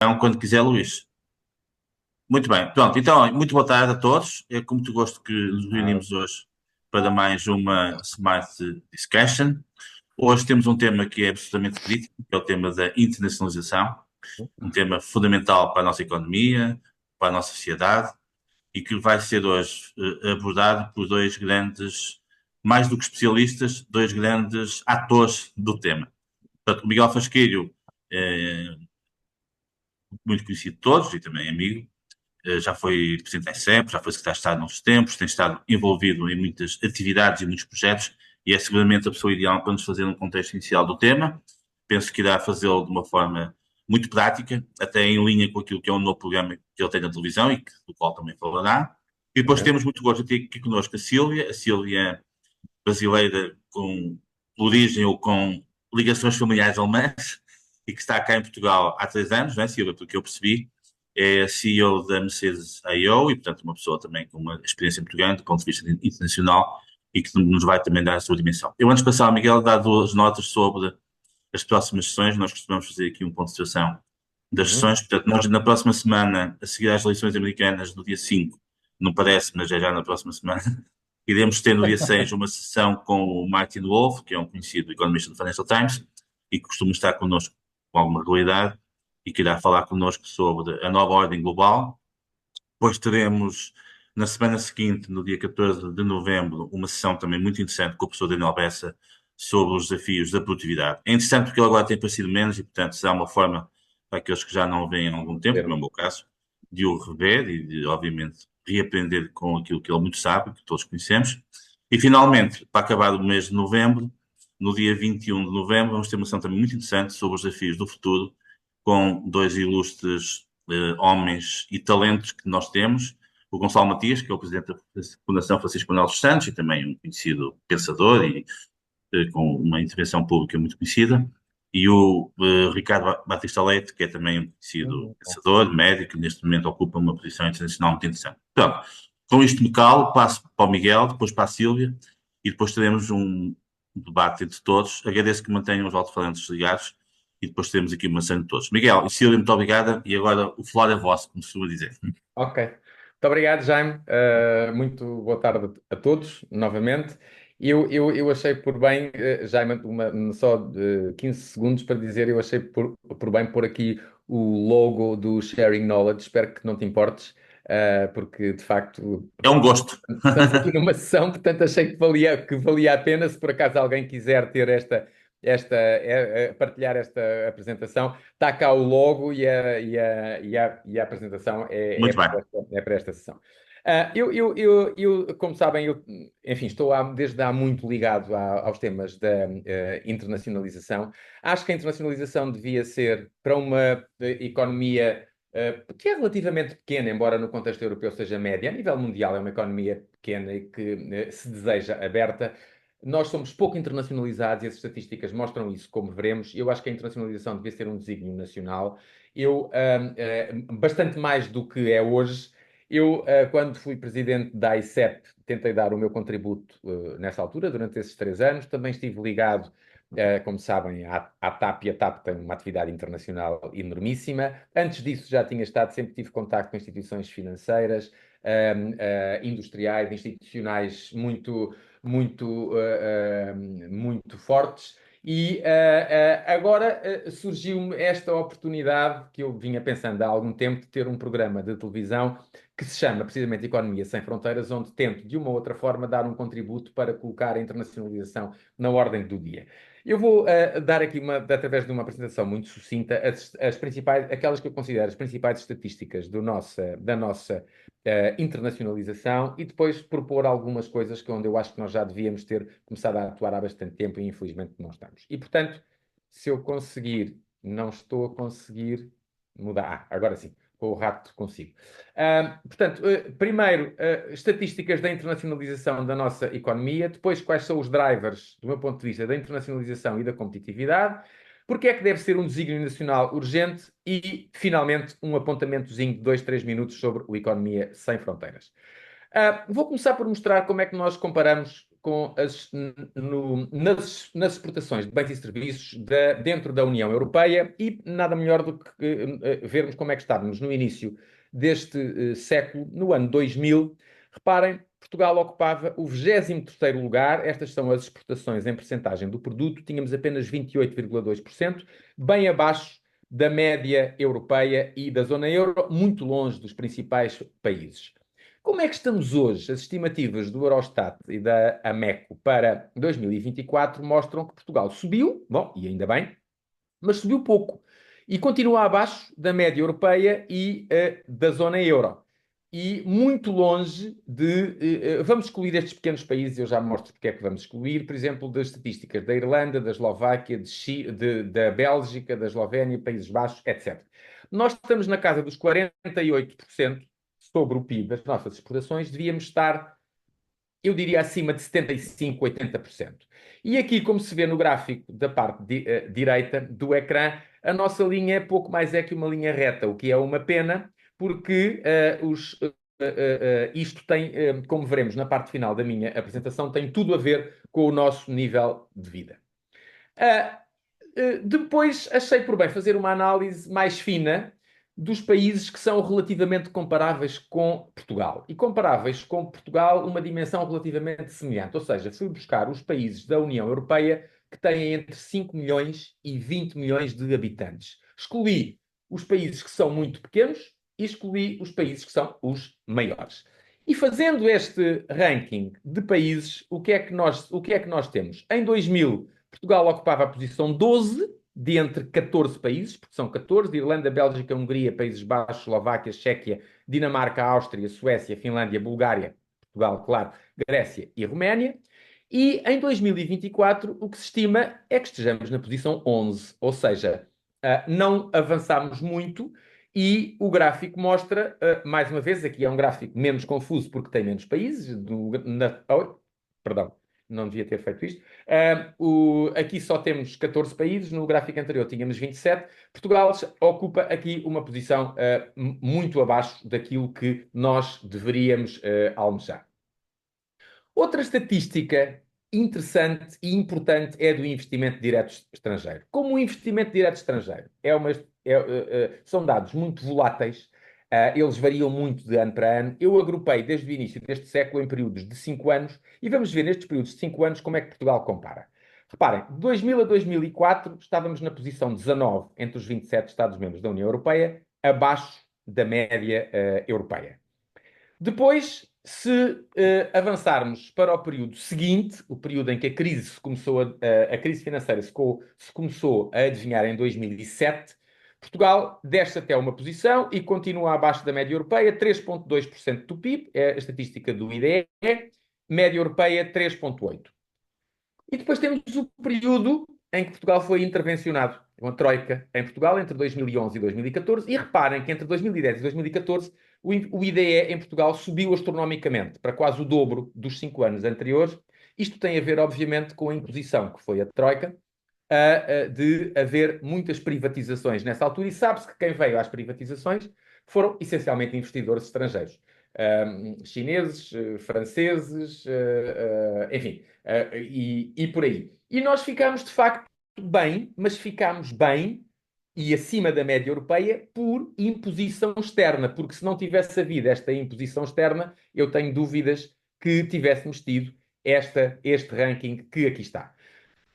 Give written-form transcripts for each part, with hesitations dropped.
Então, quando quiser, Luís. Muito bem, pronto. Então, muito boa tarde a todos. É com muito gosto que nos Ah, reunimos hoje para mais uma Smart Discussion. Hoje temos um tema que é absolutamente crítico, que é o tema da internacionalização, um tema fundamental para a nossa economia, para a nossa sociedade, e que vai ser hoje abordado por dois grandes, mais do que especialistas, dois grandes atores do tema. Portanto, o Miguel Fasquilho, é muito conhecido de todos e também amigo. Já foi presidente da ICEP, já foi secretário de Estado nos tempos, tem estado envolvido em muitas atividades e muitos projetos e é seguramente a pessoa ideal para nos fazer um contexto inicial do tema. Penso que irá fazê-lo de uma forma muito prática, até em linha com aquilo que é um novo programa que ele tem na televisão e do qual também falará. E depois ok. temos muito gosto de ter aqui connosco a Sílvia brasileira com origem ou com ligações familiares alemãs e que está cá em Portugal há 3 anos, não é, Silvia? Porque eu percebi, é a CEO da Mercedes AO e, portanto, uma pessoa também com uma experiência muito grande do ponto de vista internacional e que nos vai também dar a sua dimensão. Eu, antes de passar ao Miguel, dar duas notas sobre as próximas sessões. Nós costumamos fazer aqui um ponto de situação das Uhum. sessões. Portanto, nós na próxima semana, a seguir às eleições americanas, no dia 5, não parece, mas é já na próxima semana, iremos ter no dia 6 uma sessão com o Martin Wolf, que é um conhecido economista do Financial Times e que costuma estar connosco com alguma regularidade e que irá falar connosco sobre a nova ordem global. Depois teremos, na semana seguinte, no dia 14 de novembro, uma sessão também muito interessante com o professor Daniel Bessa sobre os desafios da produtividade. É interessante porque ele agora tem aparecido menos e, portanto, será uma forma para aqueles que já não o veem há algum tempo, como é o Termo. meu caso, de o rever e de, obviamente, reaprender com aquilo que ele muito sabe, que todos conhecemos. E, finalmente, para acabar o mês de novembro, no dia 21 de novembro, vamos ter uma sessão também muito interessante sobre os desafios do futuro, com dois ilustres homens e talentos que nós temos. O Gonçalo Matias, que é o presidente da Fundação Francisco Manuel dos Santos e também um conhecido pensador e com uma intervenção pública muito conhecida. E o Ricardo Batista Leite, que é também um conhecido Bom. pensador, médico, que neste momento ocupa uma posição internacional muito interessante. Portanto, com isto me calo, passo para o Miguel, depois para a Sílvia e depois teremos um debate entre todos. Agradeço que mantenham os alto-falantes ligados e depois teremos aqui uma cena de todos. Miguel e Sílvia, muito obrigada. E agora o falar é vosso, como se costuma dizer. Ok. Muito obrigado, Jaime. Muito boa tarde a todos, novamente. Eu achei por bem, Jaime, só 15 segundos para dizer, eu achei por bem pôr aqui o logo do Sharing Knowledge. Espero que não te importes, porque de facto É um gosto. estamos aqui numa sessão, portanto achei que valia a pena se por acaso alguém quiser ter partilhar esta apresentação. Está cá o logo e a apresentação é Muito bem. para esta sessão. Como sabem, enfim, estou desde há muito ligado aos temas da internacionalização. Acho que a internacionalização devia ser para uma economia que é relativamente pequena, embora no contexto europeu seja média. A nível mundial é uma economia pequena e que se deseja aberta. Nós somos pouco internacionalizados e as estatísticas mostram isso, como veremos. Eu acho que a internacionalização devia ser um desígnio nacional. Bastante mais do que é hoje. Quando fui presidente da ICEP, tentei dar o meu contributo nessa altura, durante esses 3 anos. Também estive ligado, como sabem, à TAP, e a TAP tem uma atividade internacional enormíssima. Antes disso, já tinha estado, sempre tive contacto com instituições financeiras, industriais, institucionais muito fortes. Agora surgiu-me esta oportunidade que eu vinha pensando há algum tempo de ter um programa de televisão que se chama precisamente Economia Sem Fronteiras, onde tento, de uma ou outra forma, dar um contributo para colocar a internacionalização na ordem do dia. Eu vou dar aqui, através de uma apresentação muito sucinta, as principais, aquelas que eu considero as principais estatísticas da nossa internacionalização e depois propor algumas coisas onde eu acho que nós já devíamos ter começado a atuar há bastante tempo e infelizmente não estamos. E portanto, se eu conseguir, não estou a conseguir mudar. Agora sim, com o rato consigo. Portanto, primeiro, estatísticas da internacionalização da nossa economia, depois, quais são os drivers, do meu ponto de vista, da internacionalização e da competitividade, porque é que deve ser um desígnio nacional urgente e, finalmente, um apontamentozinho de 2, 3 minutos sobre a economia sem fronteiras. Vou começar por mostrar como é que nós comparamos. nas exportações de bens e serviços dentro da União Europeia e nada melhor do que vermos como é que estávamos no início deste século, no ano 2000. Reparem, Portugal ocupava o 23º lugar, estas são as exportações em percentagem do produto, tínhamos apenas 28,2%, bem abaixo da média europeia e da zona euro, muito longe dos principais países. Como é que estamos hoje? As estimativas do Eurostat e da AMECO para 2024 mostram que Portugal subiu, bom, e ainda bem, mas subiu pouco. E continua abaixo da média europeia e da zona euro. E muito longe de. Vamos excluir estes pequenos países, eu já mostro porque é que vamos excluir, por exemplo, das estatísticas da Irlanda, da Eslováquia, da Bélgica, da Eslovénia, Países Baixos, etc. Nós estamos na casa dos 48% sobre o PIB das nossas exportações, devíamos estar, eu diria, acima de 75%, 80%. E aqui, como se vê no gráfico da parte direita do ecrã, a nossa linha é pouco mais que uma linha reta, o que é uma pena, porque isto tem, como veremos na parte final da minha apresentação, tem tudo a ver com o nosso nível de vida. Depois achei por bem fazer uma análise mais fina dos países que são relativamente comparáveis com Portugal. E comparáveis com Portugal, uma dimensão relativamente semelhante. Ou seja, fui buscar os países da União Europeia que têm entre 5 milhões e 20 milhões de habitantes. Excluí os países que são muito pequenos e excluí os países que são os maiores. E fazendo este ranking de países, o que é que nós temos? Em 2000, Portugal ocupava a posição 12 de entre 14 países, porque são 14, Irlanda, Bélgica, Hungria, Países Baixos, Eslováquia, Chequia, Dinamarca, Áustria, Suécia, Finlândia, Bulgária, Portugal, claro, Grécia e Roménia. E em 2024, o que se estima é que estejamos na posição 11, ou seja, não avançamos muito e o gráfico mostra, mais uma vez, aqui é um gráfico menos confuso porque tem menos países. Perdão, não devia ter feito isto. Aqui só temos 14 países, no gráfico anterior tínhamos 27. Portugal ocupa aqui uma posição muito abaixo daquilo que nós deveríamos almejar. Outra estatística interessante e importante é do investimento direto estrangeiro. Como o investimento direto estrangeiro são dados muito voláteis, eles variam muito de ano para ano. Eu agrupei desde o início deste século em períodos de 5 anos e vamos ver nestes períodos de 5 anos como é que Portugal compara. Reparem, de 2000 a 2004 estávamos na posição 19 entre os 27 Estados-membros da União Europeia, abaixo da média europeia. Depois, se avançarmos para o período seguinte, o período em que a crise financeira se começou a adivinhar em 2007, Portugal desce até uma posição e continua abaixo da média europeia, 3,2% do PIB, é a estatística do IDE, média europeia 3,8%. E depois temos o período em que Portugal foi intervencionado, uma troika em Portugal entre 2011 e 2014, e reparem que entre 2010 e 2014 o IDE em Portugal subiu astronomicamente para quase o dobro dos 5 anos anteriores. Isto tem a ver, obviamente, com a imposição que foi a troika, de haver muitas privatizações nessa altura, e sabe-se que quem veio às privatizações foram essencialmente investidores estrangeiros. Chineses, franceses, enfim, e por aí. E nós ficámos, de facto, bem, mas ficámos bem e acima da média europeia por imposição externa, porque se não tivesse havido esta imposição externa, eu tenho dúvidas que tivéssemos tido este ranking que aqui está.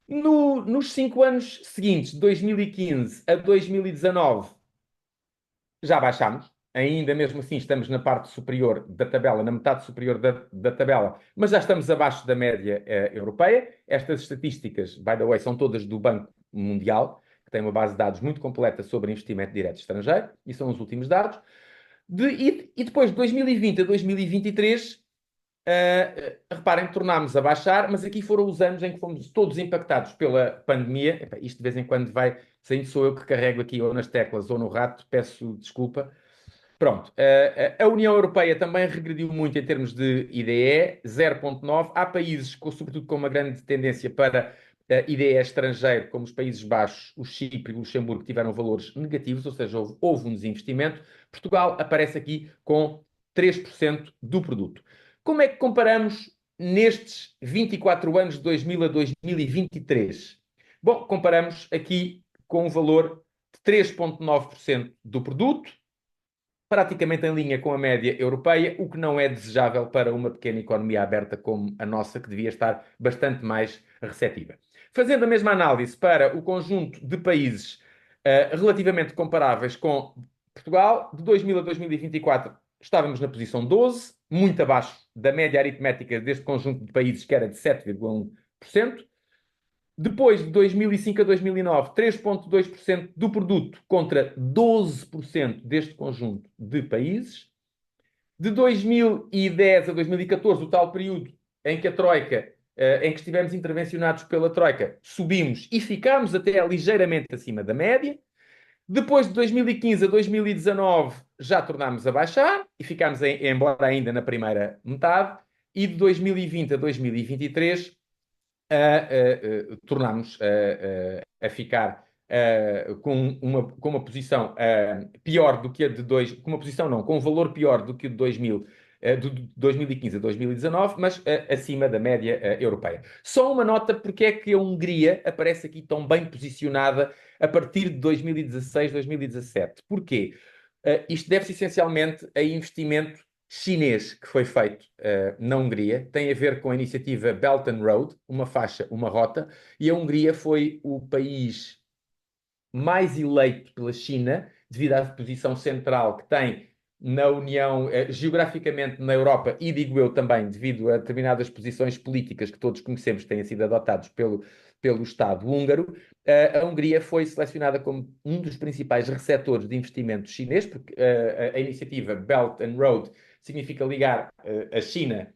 Nos 5 anos seguintes, de 2015 a 2019, já baixámos. Ainda mesmo assim estamos na parte superior da tabela, na metade superior da tabela, mas já estamos abaixo da média europeia. Estas estatísticas, by the way, são todas do Banco Mundial, que tem uma base de dados muito completa sobre investimento direto estrangeiro, e são os últimos dados. E depois de 2020 a 2023, reparem, tornámos a baixar, mas aqui foram os anos em que fomos todos impactados pela pandemia. Epá, isto de vez em quando vai, saindo sou eu que carrego aqui ou nas teclas ou no rato, peço desculpa. Pronto, a União Europeia também regrediu muito em termos de IDE, 0,9. Há países, sobretudo com uma grande tendência para IDE estrangeiro, como os Países Baixos, o Chipre e o Luxemburgo, que tiveram valores negativos, ou seja, houve um desinvestimento. Portugal aparece aqui com 3% do produto. Como é que comparamos nestes 24 anos, de 2000 a 2023? Bom, comparamos aqui com um valor de 3,9% do produto, praticamente em linha com a média europeia, o que não é desejável para uma pequena economia aberta como a nossa, que devia estar bastante mais receptiva. Fazendo a mesma análise para o conjunto de países relativamente comparáveis com Portugal, de 2000 a 2024 estávamos na posição 12, muito abaixo da média aritmética deste conjunto de países, que era de 7,1%. Depois de 2005 a 2009, 3,2% do produto contra 12% deste conjunto de países. De 2010 a 2014, o tal período em que a Troika, em que estivemos intervencionados pela Troika, subimos e ficámos até ligeiramente acima da média. Depois de 2015 a 2019, já tornámos a baixar e ficámos, embora ainda na primeira metade. E de 2020 a 2023, tornámos a ficar com uma posição pior do que a de com uma posição não, com um valor pior do que o de 2015 a 2019, mas acima da média europeia. Só uma nota porque é que a Hungria aparece aqui tão bem posicionada a partir de 2016, 2017. Porquê? Isto deve-se essencialmente a investimento chinês que foi feito na Hungria. Tem a ver com a iniciativa Belt and Road, uma faixa, uma rota, e a Hungria foi o país mais eleito pela China, devido à posição central que tem na União, geograficamente na Europa, e digo eu também, devido a determinadas posições políticas que todos conhecemos que têm sido adotados pelo Estado húngaro. A Hungria foi selecionada como um dos principais receptores de investimento chinês, porque a iniciativa Belt and Road significa ligar a China,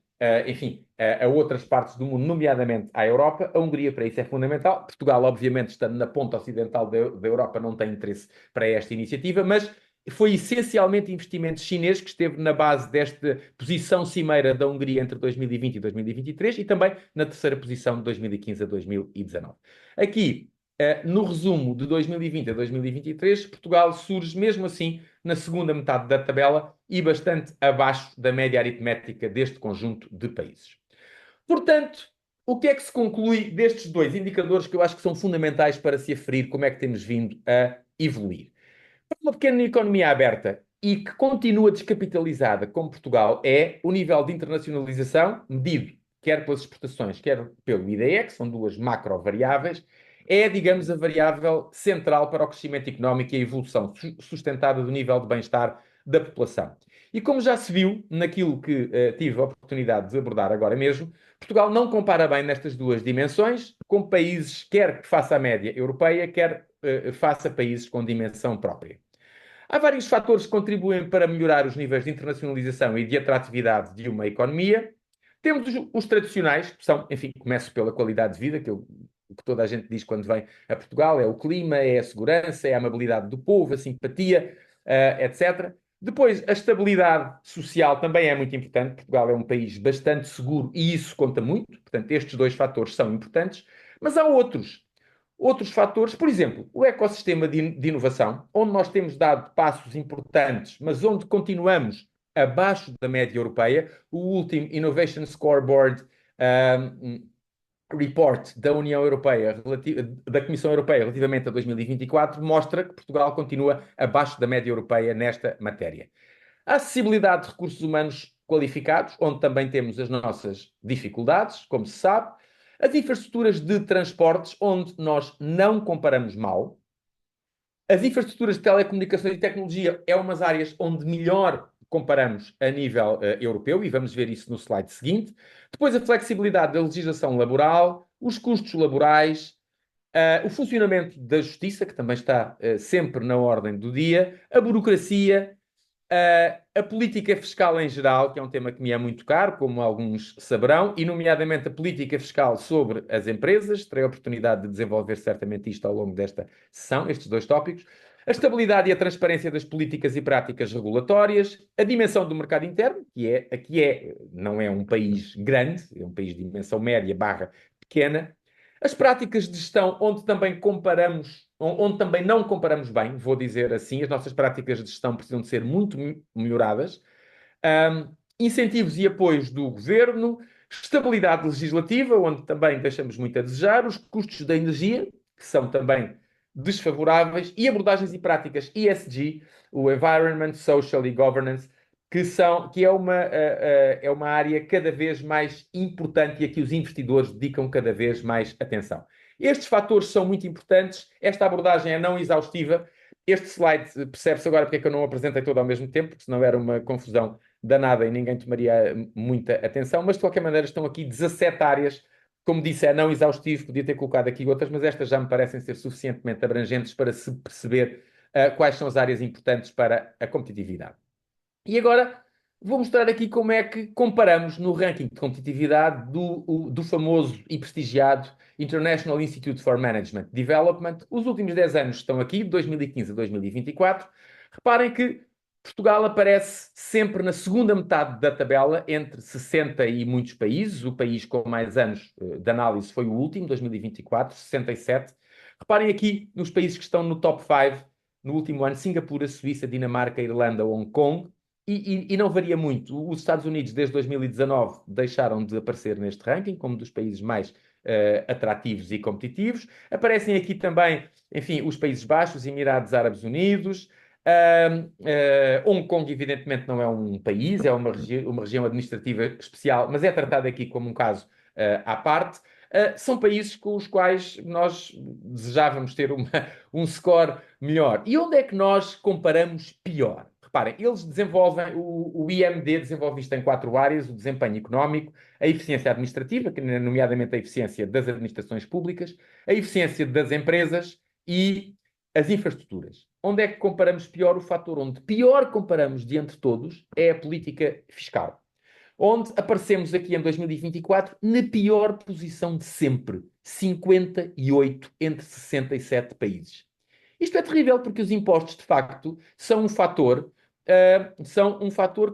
enfim, a outras partes do mundo, nomeadamente à Europa. A Hungria para isso é fundamental. Portugal, obviamente, estando na ponta ocidental da Europa, não tem interesse para esta iniciativa, mas foi essencialmente investimento chinês que esteve na base desta posição cimeira da Hungria entre 2020 e 2023 e também na terceira posição de 2015 a 2019. Aqui, no resumo de 2020 a 2023, Portugal surge mesmo assim na segunda metade da tabela e bastante abaixo da média aritmética deste conjunto de países. Portanto, o que é que se conclui destes dois indicadores que eu acho que são fundamentais para se aferir como é que temos vindo a evoluir? Para uma pequena economia aberta e que continua descapitalizada como Portugal é, o nível de internacionalização, medido quer pelas exportações, quer pelo IDE, que são duas macro variáveis, é, digamos, a variável central para o crescimento económico e a evolução sustentada do nível de bem-estar da população. E como já se viu naquilo que tive a oportunidade de abordar agora mesmo, Portugal não compara bem nestas duas dimensões com países, quer que faça a média europeia, quer faça países com dimensão própria. Há vários fatores que contribuem para melhorar os níveis de internacionalização e de atratividade de uma economia. Temos os tradicionais, que são, enfim, começo pela qualidade de vida, o que toda a gente diz quando vem a Portugal, é o clima, é a segurança, é a amabilidade do povo, a simpatia, etc. Depois, a estabilidade social também é muito importante. Portugal é um país bastante seguro e isso conta muito. Portanto, estes dois fatores são importantes. Mas há outros fatores, por exemplo, o ecossistema de inovação, onde nós temos dado passos importantes, mas onde continuamos abaixo da média europeia. O último Innovation Scoreboard Report da União Europeia, da Comissão Europeia relativamente a 2024, mostra que Portugal continua abaixo da média europeia nesta matéria. A acessibilidade de recursos humanos qualificados, onde também temos as nossas dificuldades, como se sabe. As infraestruturas de transportes, onde nós não comparamos mal. As infraestruturas de telecomunicações e tecnologia é umas áreas onde melhor comparamos a nível europeu, e vamos ver isso no slide seguinte. Depois, a flexibilidade da legislação laboral, os custos laborais, o funcionamento da justiça, que também está sempre na ordem do dia, a burocracia, a política fiscal em geral, que é um tema que me é muito caro, como alguns saberão, e nomeadamente a política fiscal sobre as empresas. Terei a oportunidade de desenvolver certamente isto ao longo desta sessão, estes dois tópicos. A estabilidade e a transparência das políticas e práticas regulatórias, a dimensão do mercado interno, não é um país grande, é um país de dimensão média barra pequena. As práticas de gestão, onde também não comparamos bem, vou dizer assim, as nossas práticas de gestão precisam de ser muito melhoradas. Incentivos e apoios do governo, Estabilidade legislativa, onde também deixamos muito a desejar, os custos da energia, que são também desfavoráveis, e abordagens e práticas ESG, o Environment, Social e Governance, que é uma área cada vez mais importante e a que os investidores dedicam cada vez mais atenção. Estes fatores são muito importantes, esta abordagem é não exaustiva. Este slide percebe-se agora porque é que eu não o apresentei todo ao mesmo tempo, porque senão era uma confusão danada e ninguém tomaria muita atenção, mas de qualquer maneira estão aqui 17 áreas. Como disse, é não exaustivo, podia ter colocado aqui outras, mas estas já me parecem ser suficientemente abrangentes para se perceber quais são as áreas importantes para a competitividade. E agora vou mostrar aqui como é que comparamos no ranking de competitividade do famoso e prestigiado International Institute for Management Development. Os últimos 10 anos estão aqui, de 2015 a 2024. Reparem que Portugal aparece sempre na segunda metade da tabela, entre 60 e muitos países. O país com mais anos de análise foi o último, 2024, 67. Reparem aqui nos países que estão no top 5 no último ano: Singapura, Suíça, Dinamarca, Irlanda, Hong Kong. E não varia muito. Os Estados Unidos, desde 2019, deixaram de aparecer neste ranking como dos países mais atrativos e competitivos. Aparecem aqui também, enfim, os Países Baixos, Emirados Árabes Unidos. Hong Kong, evidentemente, não é um país, é uma região administrativa especial, mas é tratado aqui como um caso à parte. São países com os quais nós desejávamos ter um score melhor. E onde é que nós comparamos pior? Reparem, eles desenvolvem, o IMD desenvolve isto em 4 áreas: o desempenho económico, a eficiência administrativa, nomeadamente a eficiência das administrações públicas, a eficiência das empresas e as infraestruturas. Onde é que comparamos pior? O fator onde pior comparamos de entre todos é a política fiscal, onde aparecemos aqui em 2024 na pior posição de sempre, 58 entre 67 países. Isto é terrível porque os impostos, de facto, são um fator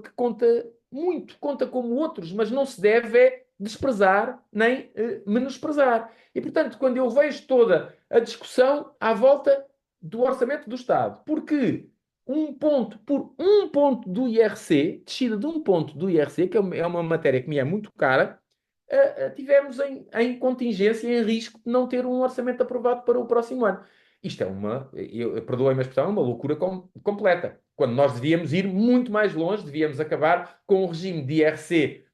que conta muito, conta como outros, mas não se deve desprezar nem menosprezar. E, portanto, quando eu vejo toda a discussão à volta do orçamento do Estado, porque por um ponto do IRC, descida de um ponto do IRC, que é uma matéria que me é muito cara, tivemos em contingência, em risco de não ter um orçamento aprovado para o próximo ano. Isto é perdoem-me a expressão, uma loucura completa. Quando nós devíamos ir muito mais longe, devíamos acabar com um regime de IRC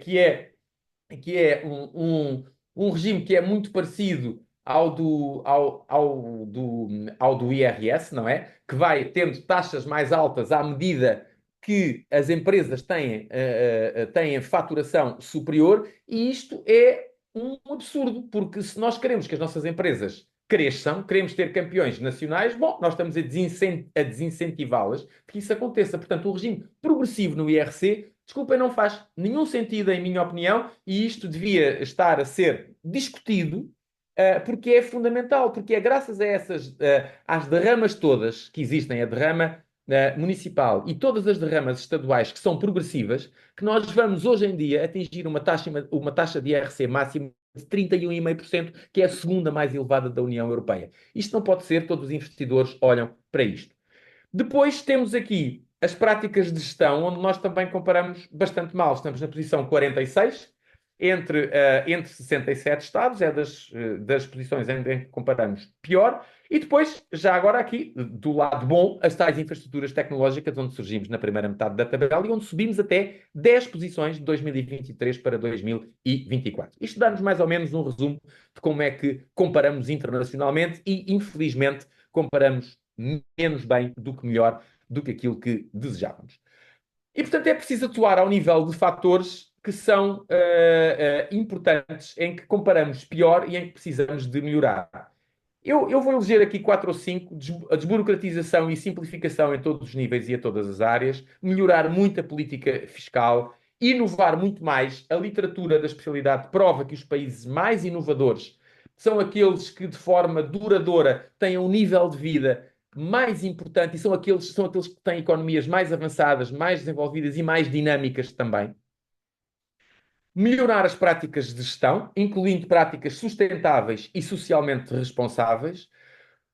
que é um regime que é muito parecido ao do IRS, não é? Que vai tendo taxas mais altas à medida que as empresas têm faturação superior, e isto é um absurdo, porque se nós queremos que as nossas empresas cresçam, queremos ter campeões nacionais, bom, nós estamos a desincentivá-las que isso aconteça. Portanto, o regime progressivo no IRC, desculpem, não faz nenhum sentido, em minha opinião, e isto devia estar a ser discutido, porque é fundamental, porque é graças a às derramas todas que existem, a derrama municipal e todas as derramas estaduais que são progressivas, que nós vamos hoje em dia atingir uma taxa de IRC máxima de 31,5%, que é a segunda mais elevada da União Europeia. Isto não pode ser, todos os investidores olham para isto. Depois temos aqui as práticas de gestão, onde nós também comparamos bastante mal. Estamos na posição 46, entre 67 Estados, é das posições em que comparamos pior. E depois, já agora aqui, do lado bom, as tais infraestruturas tecnológicas, onde surgimos na primeira metade da tabela e onde subimos até 10 posições de 2023 para 2024. Isto dá-nos mais ou menos um resumo de como é que comparamos internacionalmente e, infelizmente, comparamos menos bem do que melhor do que aquilo que desejávamos. E, portanto, é preciso atuar ao nível de fatores que são importantes, em que comparamos pior e em que precisamos de melhorar. Eu vou eleger aqui 4 ou 5: a desburocratização e simplificação em todos os níveis e a todas as áreas, melhorar muito a política fiscal, inovar muito mais. A literatura da especialidade prova que os países mais inovadores são aqueles que, de forma duradoura, têm um nível de vida mais importante e são aqueles que têm economias mais avançadas, mais desenvolvidas e mais dinâmicas também. Melhorar as práticas de gestão, incluindo práticas sustentáveis e socialmente responsáveis.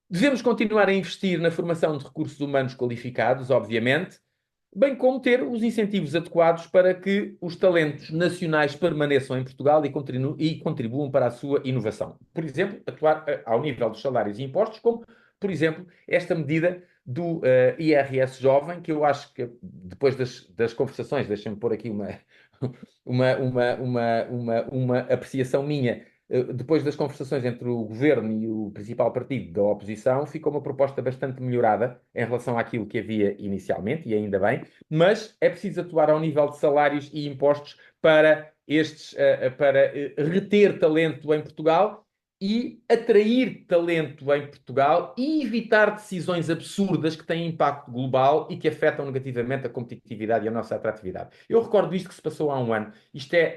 Devemos continuar a investir na formação de recursos humanos qualificados, obviamente. bem como ter os incentivos adequados para que os talentos nacionais permaneçam em Portugal e contribuam para a sua inovação. Por exemplo, atuar ao nível dos salários e impostos, como, por exemplo, esta medida do IRS jovem, que eu acho que depois das conversações, deixem-me pôr aqui uma apreciação minha. Depois das conversações entre o governo e o principal partido da oposição, ficou uma proposta bastante melhorada em relação àquilo que havia inicialmente, e ainda bem, mas é preciso atuar ao nível de salários e impostos para reter talento em Portugal e atrair talento em Portugal e evitar decisões absurdas que têm impacto global e que afetam negativamente a competitividade e a nossa atratividade. Eu recordo isto que se passou há um ano.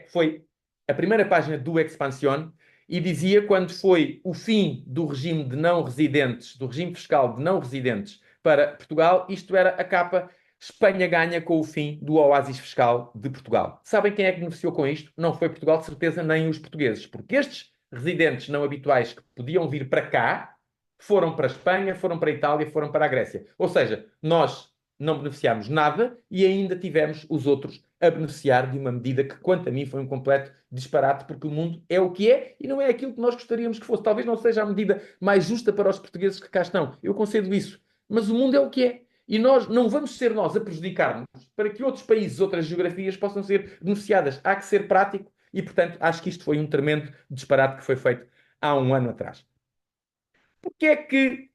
Foi a primeira página do Expansión e dizia quando foi o fim do regime de não residentes, do regime fiscal de não residentes para Portugal, isto era a capa Espanha ganha com o fim do oásis fiscal de Portugal. Sabem quem é que beneficiou com isto? Não foi Portugal, de certeza, nem os portugueses, porque estes residentes não habituais que podiam vir para cá foram para a Espanha, foram para a Itália, foram para a Grécia. Ou seja, nós não beneficiámos nada e ainda tivemos os outros a beneficiar de uma medida que, quanto a mim, foi um completo disparate, porque o mundo é o que é e não é aquilo que nós gostaríamos que fosse. Talvez não seja a medida mais justa para os portugueses que cá estão. Eu concedo isso. Mas o mundo é o que é. E nós não vamos ser nós a prejudicar-nos para que outros países, outras geografias possam ser beneficiadas. Há que ser prático e, portanto, acho que isto foi um tremendo disparate que foi feito há um ano atrás. Porquê é que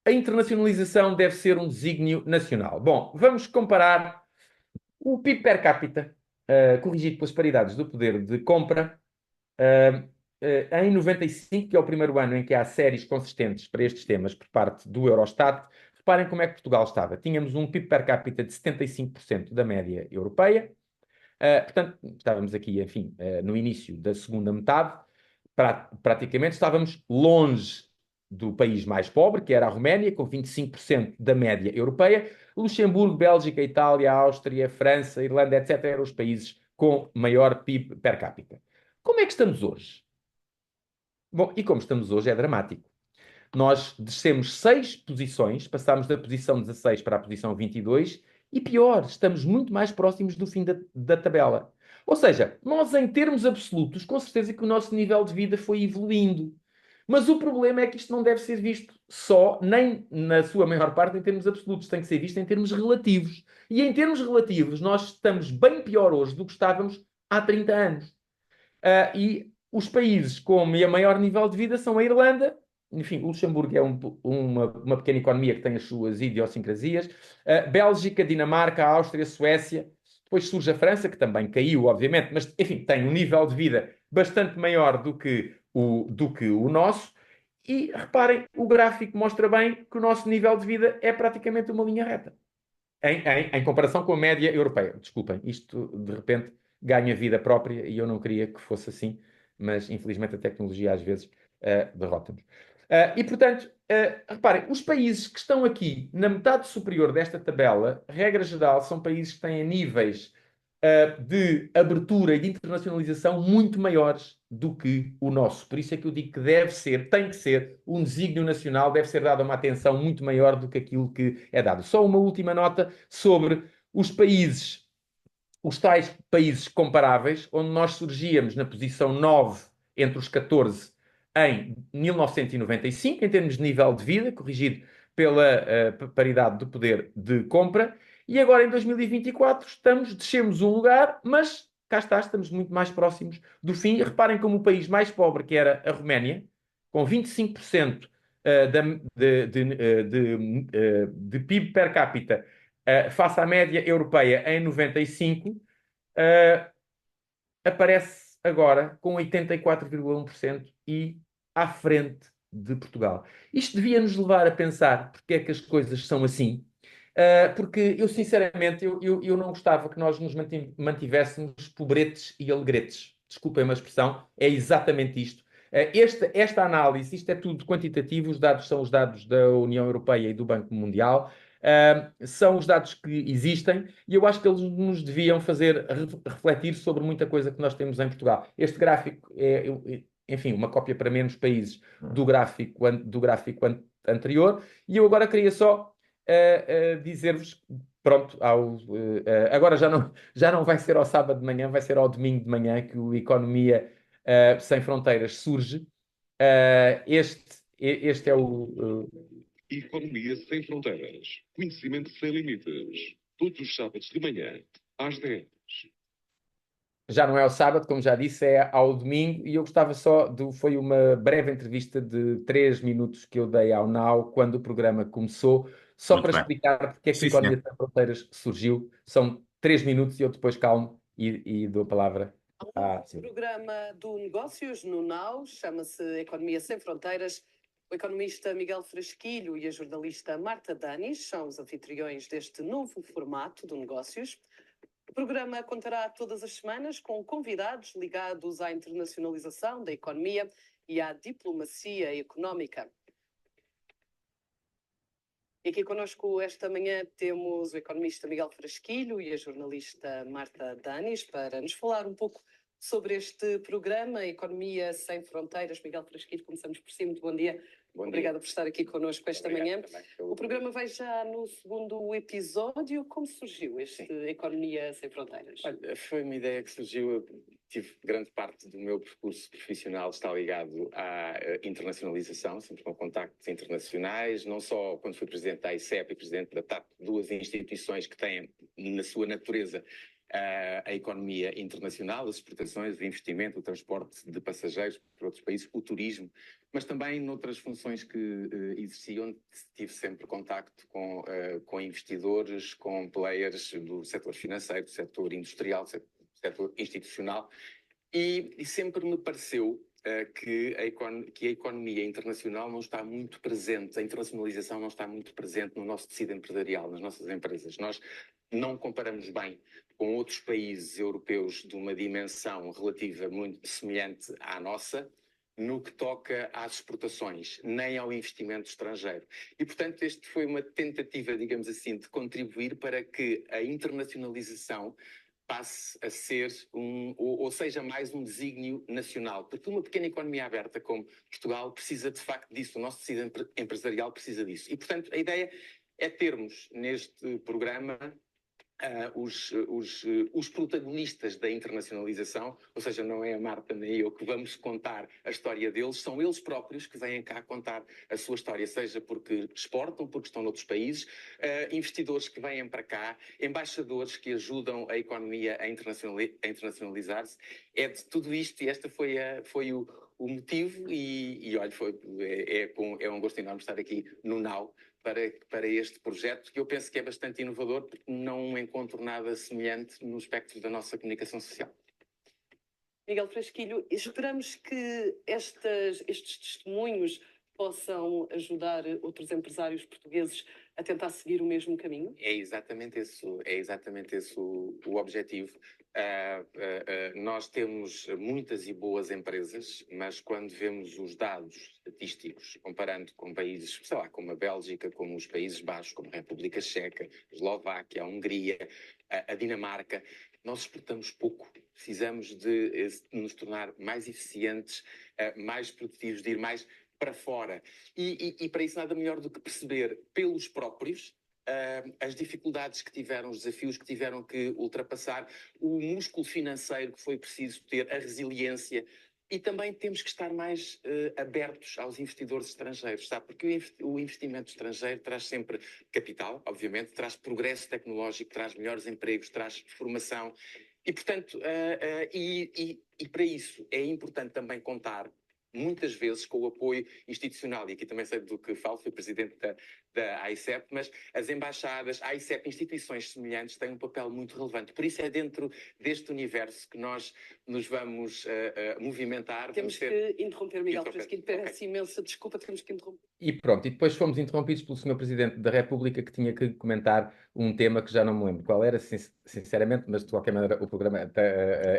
a internacionalização deve ser um desígnio nacional? Bom, vamos comparar o PIB per capita, corrigido pelas paridades do poder de compra, em 95, que é o primeiro ano em que há séries consistentes para estes temas por parte do Eurostat. Reparem como é que Portugal estava. Tínhamos um PIB per capita de 75% da média europeia. Portanto, estávamos aqui, enfim, no início da segunda metade. Praticamente estávamos longe do país mais pobre, que era a Roménia, com 25% da média europeia. Luxemburgo, Bélgica, Itália, Áustria, França, Irlanda, etc., eram os países com maior PIB per capita. Como é que estamos hoje? Bom, e como estamos hoje é dramático. Nós descemos 6 posições, passámos da posição 16 para a posição 22, e pior, estamos muito mais próximos do fim da tabela. Ou seja, nós em termos absolutos, com certeza que o nosso nível de vida foi evoluindo. Mas o problema é que isto não deve ser visto só, nem na sua maior parte, em termos absolutos, tem que ser visto em termos relativos. E em termos relativos, nós estamos bem pior hoje do que estávamos há 30 anos. E os países com maior nível de vida são a Irlanda, enfim, o Luxemburgo é uma pequena economia que tem as suas idiosincrasias, Bélgica, Dinamarca, Áustria, Suécia, depois surge a França, que também caiu, obviamente, mas, enfim, tem um nível de vida bastante maior do que o nosso, e reparem, o gráfico mostra bem que o nosso nível de vida é praticamente uma linha reta, em comparação com a média europeia. Desculpem, isto de repente ganha vida própria e eu não queria que fosse assim, mas infelizmente a tecnologia às vezes derrota-nos. E portanto, reparem, os países que estão aqui na metade superior desta tabela, regra geral, são países que têm níveis de abertura e de internacionalização muito maiores do que o nosso. Por isso é que eu digo que tem que ser um desígnio nacional, deve ser dada uma atenção muito maior do que aquilo que é dado. Só uma última nota sobre os países, os tais países comparáveis, onde nós surgíamos na posição 9 entre os 14 em 1995, em termos de nível de vida, corrigido pela paridade do poder de compra, e agora em 2024 descemos um lugar, mas cá está, estamos muito mais próximos do fim. E reparem como o país mais pobre, que era a Roménia, com 25% de PIB per capita, face à média europeia em 95, aparece agora com 84,1% e à frente de Portugal. Isto devia nos levar a pensar porque é que as coisas são assim. Porque eu, sinceramente, eu não gostava que nós nos mantivéssemos pobretes e alegretes. Desculpem a expressão, é exatamente isto. Esta análise, isto é tudo quantitativo, os dados são os dados da União Europeia e do Banco Mundial, são os dados que existem e eu acho que eles nos deviam fazer refletir sobre muita coisa que nós temos em Portugal. Este gráfico é, enfim, uma cópia para menos países do gráfico anterior, e eu agora queria só dizer-vos pronto, agora já não vai ser ao sábado de manhã, vai ser ao domingo de manhã que o Economia Sem Fronteiras surge. Este é Economia Sem Fronteiras. Conhecimento sem limites. Todos os sábados de manhã, às 10. já não é ao sábado, como já disse, é ao domingo, e eu gostava foi uma breve entrevista de 3 minutos que eu dei ao Now quando o programa começou, só Muito para bem. explicar porque é que a Sim, senhor. Economia Sem Fronteiras surgiu. São 3 minutos e eu depois calmo e dou a palavra à O Silvia. programa do Negócios no Now chama-se Economia Sem Fronteiras. O economista Miguel Frasquilho e a jornalista Marta Danis são os anfitriões deste novo formato do Negócios. O programa contará todas as semanas com convidados ligados à internacionalização da economia e à diplomacia económica. E aqui connosco esta manhã temos o economista Miguel Frasquilho e a jornalista Marta Danis para nos falar um pouco sobre este programa Economia Sem Fronteiras. Miguel Frasquilho, começamos por si. Muito bom dia. Obrigada por estar aqui connosco esta manhã. O programa vai já no segundo episódio. Como surgiu este Economia Sem Fronteiras? Olha, foi uma ideia que surgiu. Eu tive grande parte do meu percurso profissional está ligado à internacionalização, sempre com contactos internacionais, não só quando fui presidente da ICEP e presidente da TAP, duas instituições que têm na sua natureza a economia internacional, as exportações, o investimento, o transporte de passageiros para outros países, o turismo, mas também noutras funções que exerci, onde tive sempre contacto com investidores, com players do setor financeiro, do setor industrial, do setor institucional, e sempre me pareceu que a economia internacional não está muito presente, a internacionalização não está muito presente no nosso tecido empresarial, nas nossas empresas. Nós não comparamos bem com outros países europeus de uma dimensão relativa muito semelhante à nossa, no que toca às exportações, nem ao investimento estrangeiro. E, portanto, este foi uma tentativa, digamos assim, de contribuir para que a internacionalização passe a ser ou seja mais um desígnio nacional, porque uma pequena economia aberta como Portugal precisa de facto disso, o nosso tecido empresarial precisa disso. E, portanto, a ideia é termos neste programa os protagonistas da internacionalização, ou seja, não é a Marta nem eu que vamos contar a história deles, são eles próprios que vêm cá contar a sua história, seja porque exportam, porque estão noutros países, investidores que vêm para cá, embaixadores que ajudam a economia a internacionalizar-se. É de tudo isto e este foi o motivo e olha, é um gosto enorme estar aqui no Now para este projeto, que eu penso que é bastante inovador, porque não encontro nada semelhante no espectro da nossa comunicação social. Miguel Frasquilho, esperamos que estes testemunhos possam ajudar outros empresários portugueses a tentar seguir o mesmo caminho? É exatamente esse o objetivo. Nós temos muitas e boas empresas, mas quando vemos os dados estatísticos, comparando com países, sei lá, como a Bélgica, como os Países Baixos, como a República Checa, a Eslováquia, a Hungria, a Dinamarca, nós exportamos pouco. Precisamos de nos tornar mais eficientes, mais produtivos, de ir mais para fora. E para isso nada melhor do que perceber pelos próprios as dificuldades que tiveram, os desafios que tiveram que ultrapassar, o músculo financeiro que foi preciso ter, a resiliência. E também temos que estar mais abertos aos investidores estrangeiros, sabe? Porque o investimento estrangeiro traz sempre capital, obviamente, traz progresso tecnológico, traz melhores empregos, traz formação. E, portanto, e para isso é importante também contar muitas vezes com o apoio institucional, e aqui também sei do que falo, fui presidente da AICEP, mas as embaixadas, a AICEP, instituições semelhantes, têm um papel muito relevante. Por isso é dentro deste universo que nós nos vamos movimentar. Temos que interromper, Miguel Frasquilho, peço imensa desculpa, temos que interromper. E pronto, e depois fomos interrompidos pelo Sr. Presidente da República, que tinha que comentar um tema que já não me lembro qual era, sinceramente, mas de qualquer maneira o programa,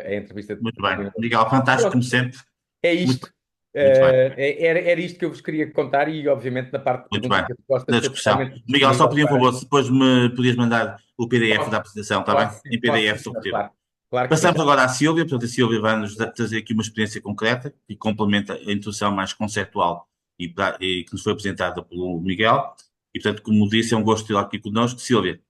a entrevista... Muito bem. Miguel, fantástico, como sempre. É isto. Muito bem. Era isto que eu vos queria contar e, obviamente, na parte de Muito perguntas bem. e respostas... Da discussão. Miguel, só pedia um favor, se depois me podias mandar o PDF da apresentação, está bem? Em PDF, se possível. Claro Passamos agora à Sílvia, portanto a Sílvia vai-nos trazer aqui uma experiência concreta que complementa a introdução mais conceptual e que nos foi apresentada pelo Miguel. E, portanto, como disse, é um gosto ter aqui connosco. Sílvia.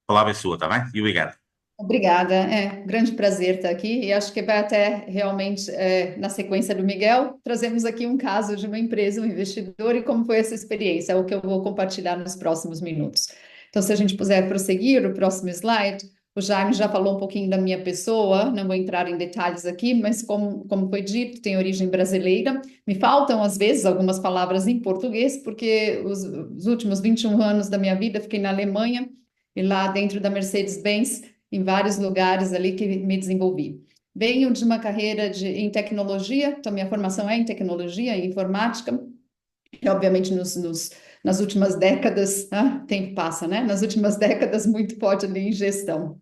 palavra é sua, está bem? E obrigado. Obrigada, é um grande prazer estar aqui e acho que vai até realmente, na sequência do Miguel, trazemos aqui um caso de uma empresa, um investidor e como foi essa experiência, é o que eu vou compartilhar nos próximos minutos. Então, se a gente puder prosseguir, o próximo slide, o Jaime já falou um pouquinho da minha pessoa, não vou entrar em detalhes aqui, mas como foi dito, tem origem brasileira. Me faltam, às vezes, algumas palavras em português, porque os últimos 21 anos da minha vida fiquei na Alemanha e lá dentro da Mercedes-Benz, em vários lugares ali que me desenvolvi. Venho de uma carreira em tecnologia, então minha formação é em tecnologia, em informática, e obviamente nas últimas décadas, tempo passa, né? Nas últimas décadas, muito forte ali em gestão.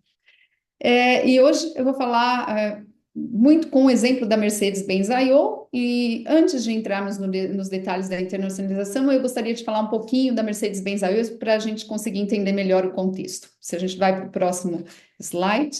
E hoje eu vou falar muito com o exemplo da Mercedes-Benz I/O, e antes de entrarmos nos detalhes da internacionalização, eu gostaria de falar um pouquinho da Mercedes-Benz I/O para a gente conseguir entender melhor o contexto. Se a gente vai para o próximo slide.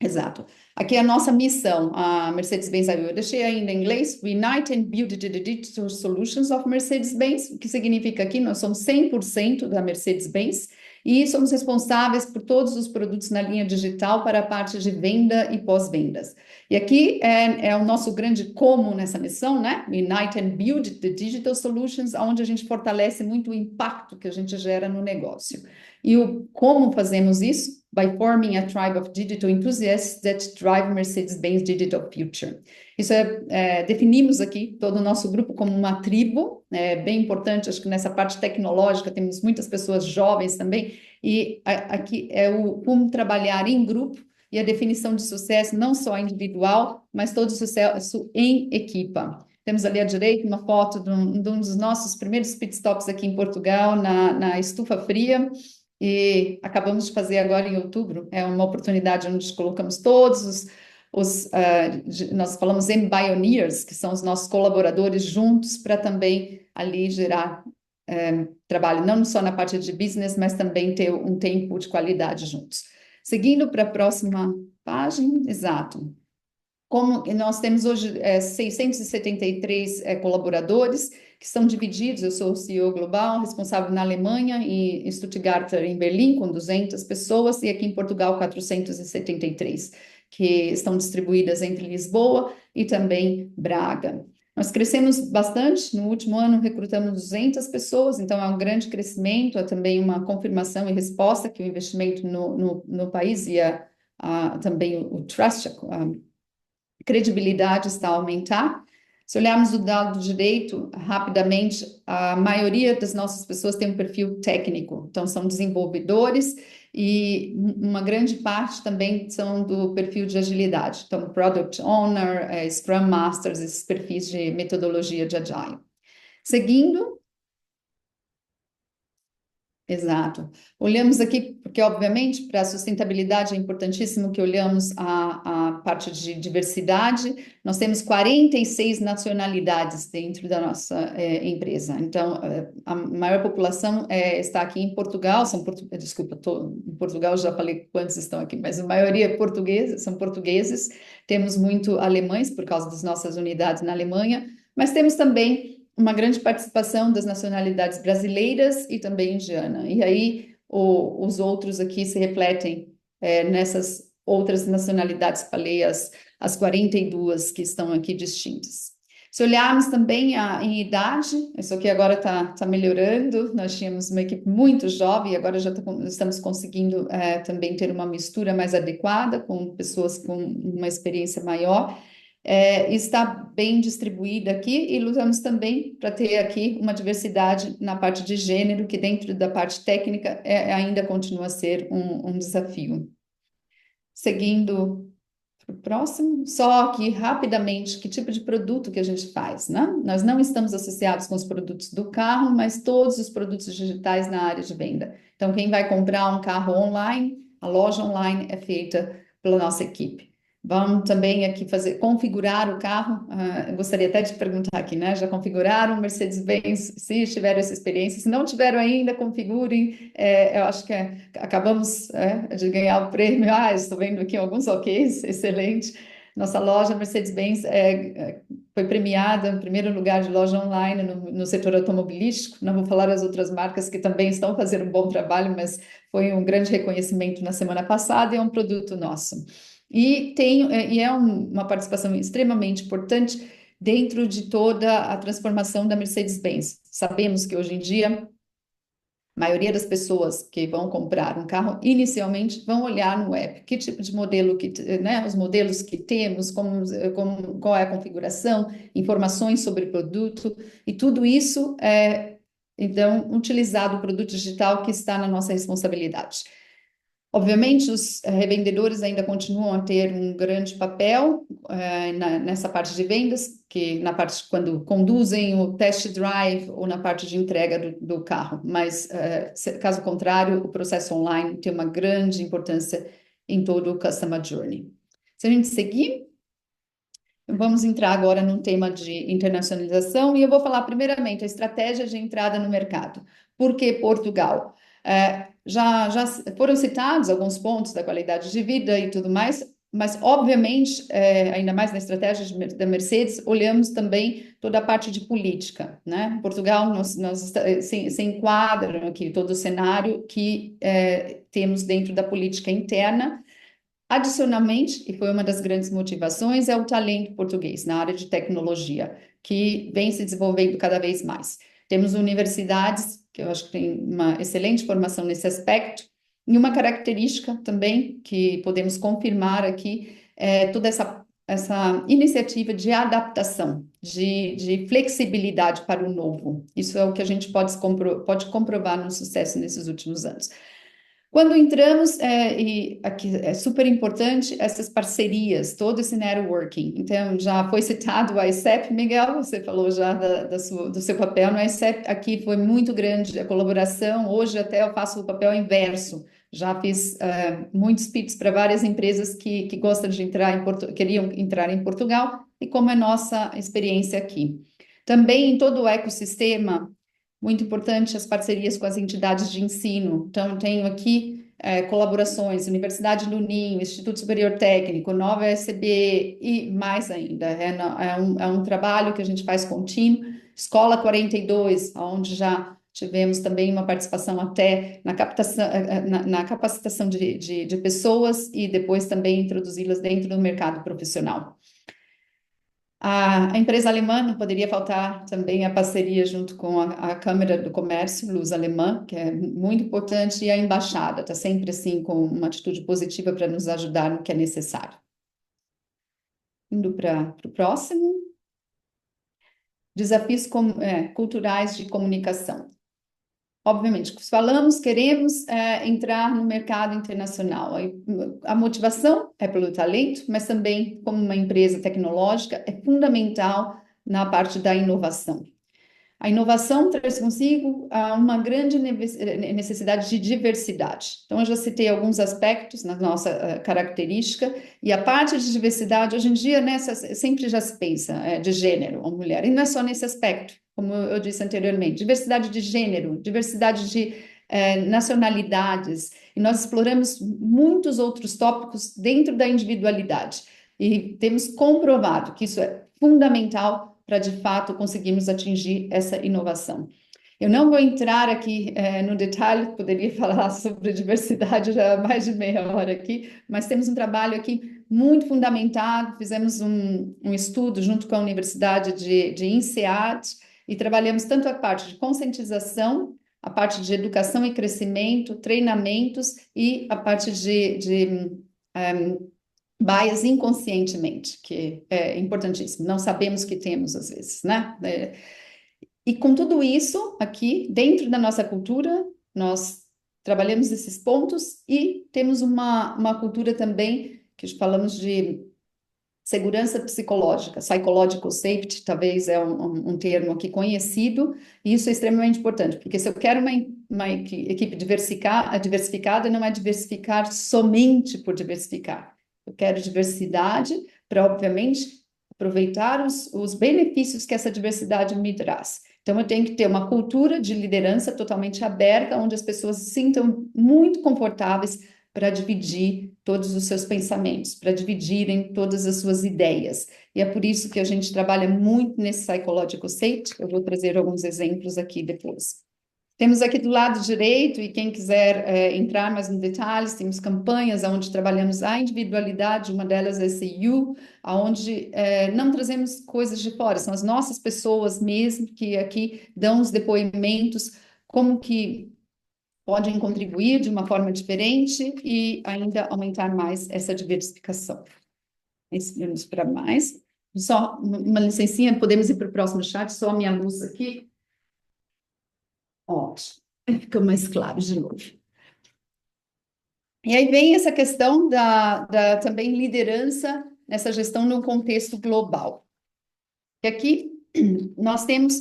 Exato. Aqui é a nossa missão, a Mercedes-Benz I/O. Eu deixei ainda em inglês, Unite and Build the Digital Solutions of Mercedes-Benz, o que significa que nós somos 100% da Mercedes-Benz e somos responsáveis por todos os produtos na linha digital para a parte de venda e pós-vendas. E aqui é o nosso grande como nessa missão, né? Unite and Build the Digital Solutions, onde a gente fortalece muito o impacto que a gente gera no negócio. E como fazemos isso? By forming a tribe of digital enthusiasts that drive Mercedes-Benz Digital Future. Isso definimos aqui todo o nosso grupo como uma tribo, bem importante, acho que nessa parte tecnológica temos muitas pessoas jovens também, e aqui é como trabalhar em grupo e a definição de sucesso não só individual, mas todo sucesso em equipa. Temos ali à direita uma foto de um dos nossos primeiros pitstops aqui em Portugal, na Estufa Fria, e acabamos de fazer agora em outubro, é uma oportunidade onde colocamos todos nós falamos Embioneers, que são os nossos colaboradores juntos para também ali gerar trabalho, não só na parte de business, mas também ter um tempo de qualidade juntos. Seguindo para a próxima página, exato. Como nós temos hoje 673 colaboradores, que são divididos, eu sou o CEO global, responsável na Alemanha, e em Stuttgart, em Berlim, com 200 pessoas, e aqui em Portugal, 473, que estão distribuídas entre Lisboa e também Braga. Nós crescemos bastante, no último ano recrutamos 200 pessoas, então é um grande crescimento, é também uma confirmação e resposta que o investimento no país e também o trust, a credibilidade está a aumentar. Se olharmos o lado direito, rapidamente, a maioria das nossas pessoas tem um perfil técnico, então são desenvolvedores e uma grande parte também são do perfil de agilidade, então Product Owner, Scrum Masters, esses perfis de metodologia de Agile. Seguindo. Exato. Olhamos aqui, porque obviamente para a sustentabilidade é importantíssimo que olhamos a parte de diversidade. Nós temos 46 nacionalidades dentro da nossa empresa. Então, a maior população está aqui em Portugal, em Portugal já falei quantos estão aqui, mas a maioria são portugueses. Temos muito alemães por causa das nossas unidades na Alemanha, mas temos também uma grande participação das nacionalidades brasileiras e também indiana. E aí os outros aqui se refletem nessas outras nacionalidades, falei as 42 que estão aqui distintas. Se olharmos também em idade, isso aqui agora está melhorando, nós tínhamos uma equipe muito jovem, agora já estamos conseguindo também ter uma mistura mais adequada, com pessoas com uma experiência maior, está bem distribuída aqui, e lutamos também para ter aqui uma diversidade na parte de gênero, que dentro da parte técnica ainda continua a ser um desafio. Seguindo para o próximo, só aqui rapidamente, que tipo de produto que a gente faz, né? Nós não estamos associados com os produtos do carro, mas todos os produtos digitais na área de venda. Então, quem vai comprar um carro online, a loja online é feita pela nossa equipe. Vamos também aqui configurar o carro. Eu gostaria até de perguntar aqui, né? Já configuraram o Mercedes-Benz? Se tiveram essa experiência, se não tiveram ainda, configurem. Eu acho que acabamos de ganhar o prêmio. Estou vendo aqui alguns OKs, excelente. Nossa loja Mercedes-Benz foi premiada em primeiro lugar de loja online no setor automobilístico. Não vou falar as outras marcas que também estão fazendo um bom trabalho, mas foi um grande reconhecimento na semana passada e é um produto nosso. E é uma participação extremamente importante dentro de toda a transformação da Mercedes-Benz. Sabemos que hoje em dia a maioria das pessoas que vão comprar um carro, inicialmente, vão olhar no app. Que tipo de modelo, né, os modelos que temos, qual é a configuração, informações sobre o produto, e tudo isso então, utilizado o produto digital que está na nossa responsabilidade. Obviamente, os revendedores ainda continuam a ter um grande papel nessa parte de vendas, que na parte quando conduzem o test drive ou na parte de entrega do carro. Mas, caso contrário, o processo online tem uma grande importância em todo o Customer Journey. Se a gente seguir, vamos entrar agora num tema de internacionalização e eu vou falar primeiramente a estratégia de entrada no mercado. Por que Portugal? Já foram citados alguns pontos da qualidade de vida e tudo mais, mas obviamente, ainda mais na estratégia da Mercedes, olhamos também toda a parte de política, né? Em Portugal, se enquadra aqui todo o cenário que temos dentro da política interna. Adicionalmente, e foi uma das grandes motivações, é o talento português na área de tecnologia, que vem se desenvolvendo cada vez mais. Temos universidades que eu acho que têm uma excelente formação nesse aspecto, e uma característica também que podemos confirmar aqui é toda essa iniciativa de adaptação, de flexibilidade para o novo. Isso é o que a gente pode comprovar no sucesso nesses últimos anos. Quando entramos, e aqui é super importante, essas parcerias, todo esse networking. Então, já foi citado a ICEP, Miguel, você falou já do seu papel no ICEP, aqui foi muito grande a colaboração, hoje até eu faço o papel inverso, já fiz muitos pitches para várias empresas que gostam de queriam entrar em Portugal, e como é nossa experiência aqui. Também em todo o ecossistema, muito importante as parcerias com as entidades de ensino. Então, tenho aqui colaborações, Universidade do Ninho, Instituto Superior Técnico, Nova SB e mais ainda. É um trabalho que a gente faz contínuo. Escola 42, onde já tivemos também uma participação até na capacitação de pessoas e depois também introduzi-las dentro do mercado profissional. A empresa alemã, não poderia faltar também a parceria junto com a Câmara do Comércio, Luz Alemã, que é muito importante, e a embaixada, está sempre assim com uma atitude positiva para nos ajudar no que é necessário. Indo para o próximo. Desafios culturais de comunicação. Obviamente, falamos, queremos entrar no mercado internacional. A motivação é pelo talento, mas também, como uma empresa tecnológica, é fundamental na parte da inovação. A inovação traz consigo uma grande necessidade de diversidade. Então, eu já citei alguns aspectos na nossa característica, e a parte de diversidade, hoje em dia, sempre já se pensa de gênero ou mulher, e não é só nesse aspecto, como eu disse anteriormente, diversidade de gênero, diversidade de nacionalidades, e nós exploramos muitos outros tópicos dentro da individualidade, e temos comprovado que isso é fundamental para, de fato, conseguirmos atingir essa inovação. Eu não vou entrar aqui no detalhe, poderia falar sobre diversidade já há mais de meia hora aqui, mas temos um trabalho aqui muito fundamentado, fizemos um estudo junto com a Universidade de INSEAD e trabalhamos tanto a parte de conscientização, a parte de educação e crescimento, treinamentos e a parte de bias inconscientemente, que é importantíssimo, não sabemos que temos às vezes, né? E com tudo isso aqui, dentro da nossa cultura, nós trabalhamos esses pontos e temos uma cultura também, que falamos de segurança psicológica, psychological safety, talvez é um termo aqui conhecido, e isso é extremamente importante, porque se eu quero uma equipe diversificada, não é diversificar somente por diversificar. Eu quero diversidade para, obviamente, aproveitar os benefícios que essa diversidade me traz. Então, eu tenho que ter uma cultura de liderança totalmente aberta, onde as pessoas se sintam muito confortáveis para dividir todos os seus pensamentos, para dividirem todas as suas ideias. E é por isso que a gente trabalha muito nesse psychological state. Eu vou trazer alguns exemplos aqui depois. Temos aqui do lado direito, e quem quiser entrar mais em detalhes, temos campanhas onde trabalhamos a individualidade, uma delas é esse You, onde não trazemos coisas de fora, são as nossas pessoas mesmo que aqui dão os depoimentos, como que podem contribuir de uma forma diferente e ainda aumentar mais essa diversificação. Vamos para mais. Só uma licencinha, podemos ir para o próximo chat, só a minha luz aqui. Ótimo, fica mais claro de novo. E aí vem essa questão da também liderança nessa gestão no contexto global. E aqui nós temos,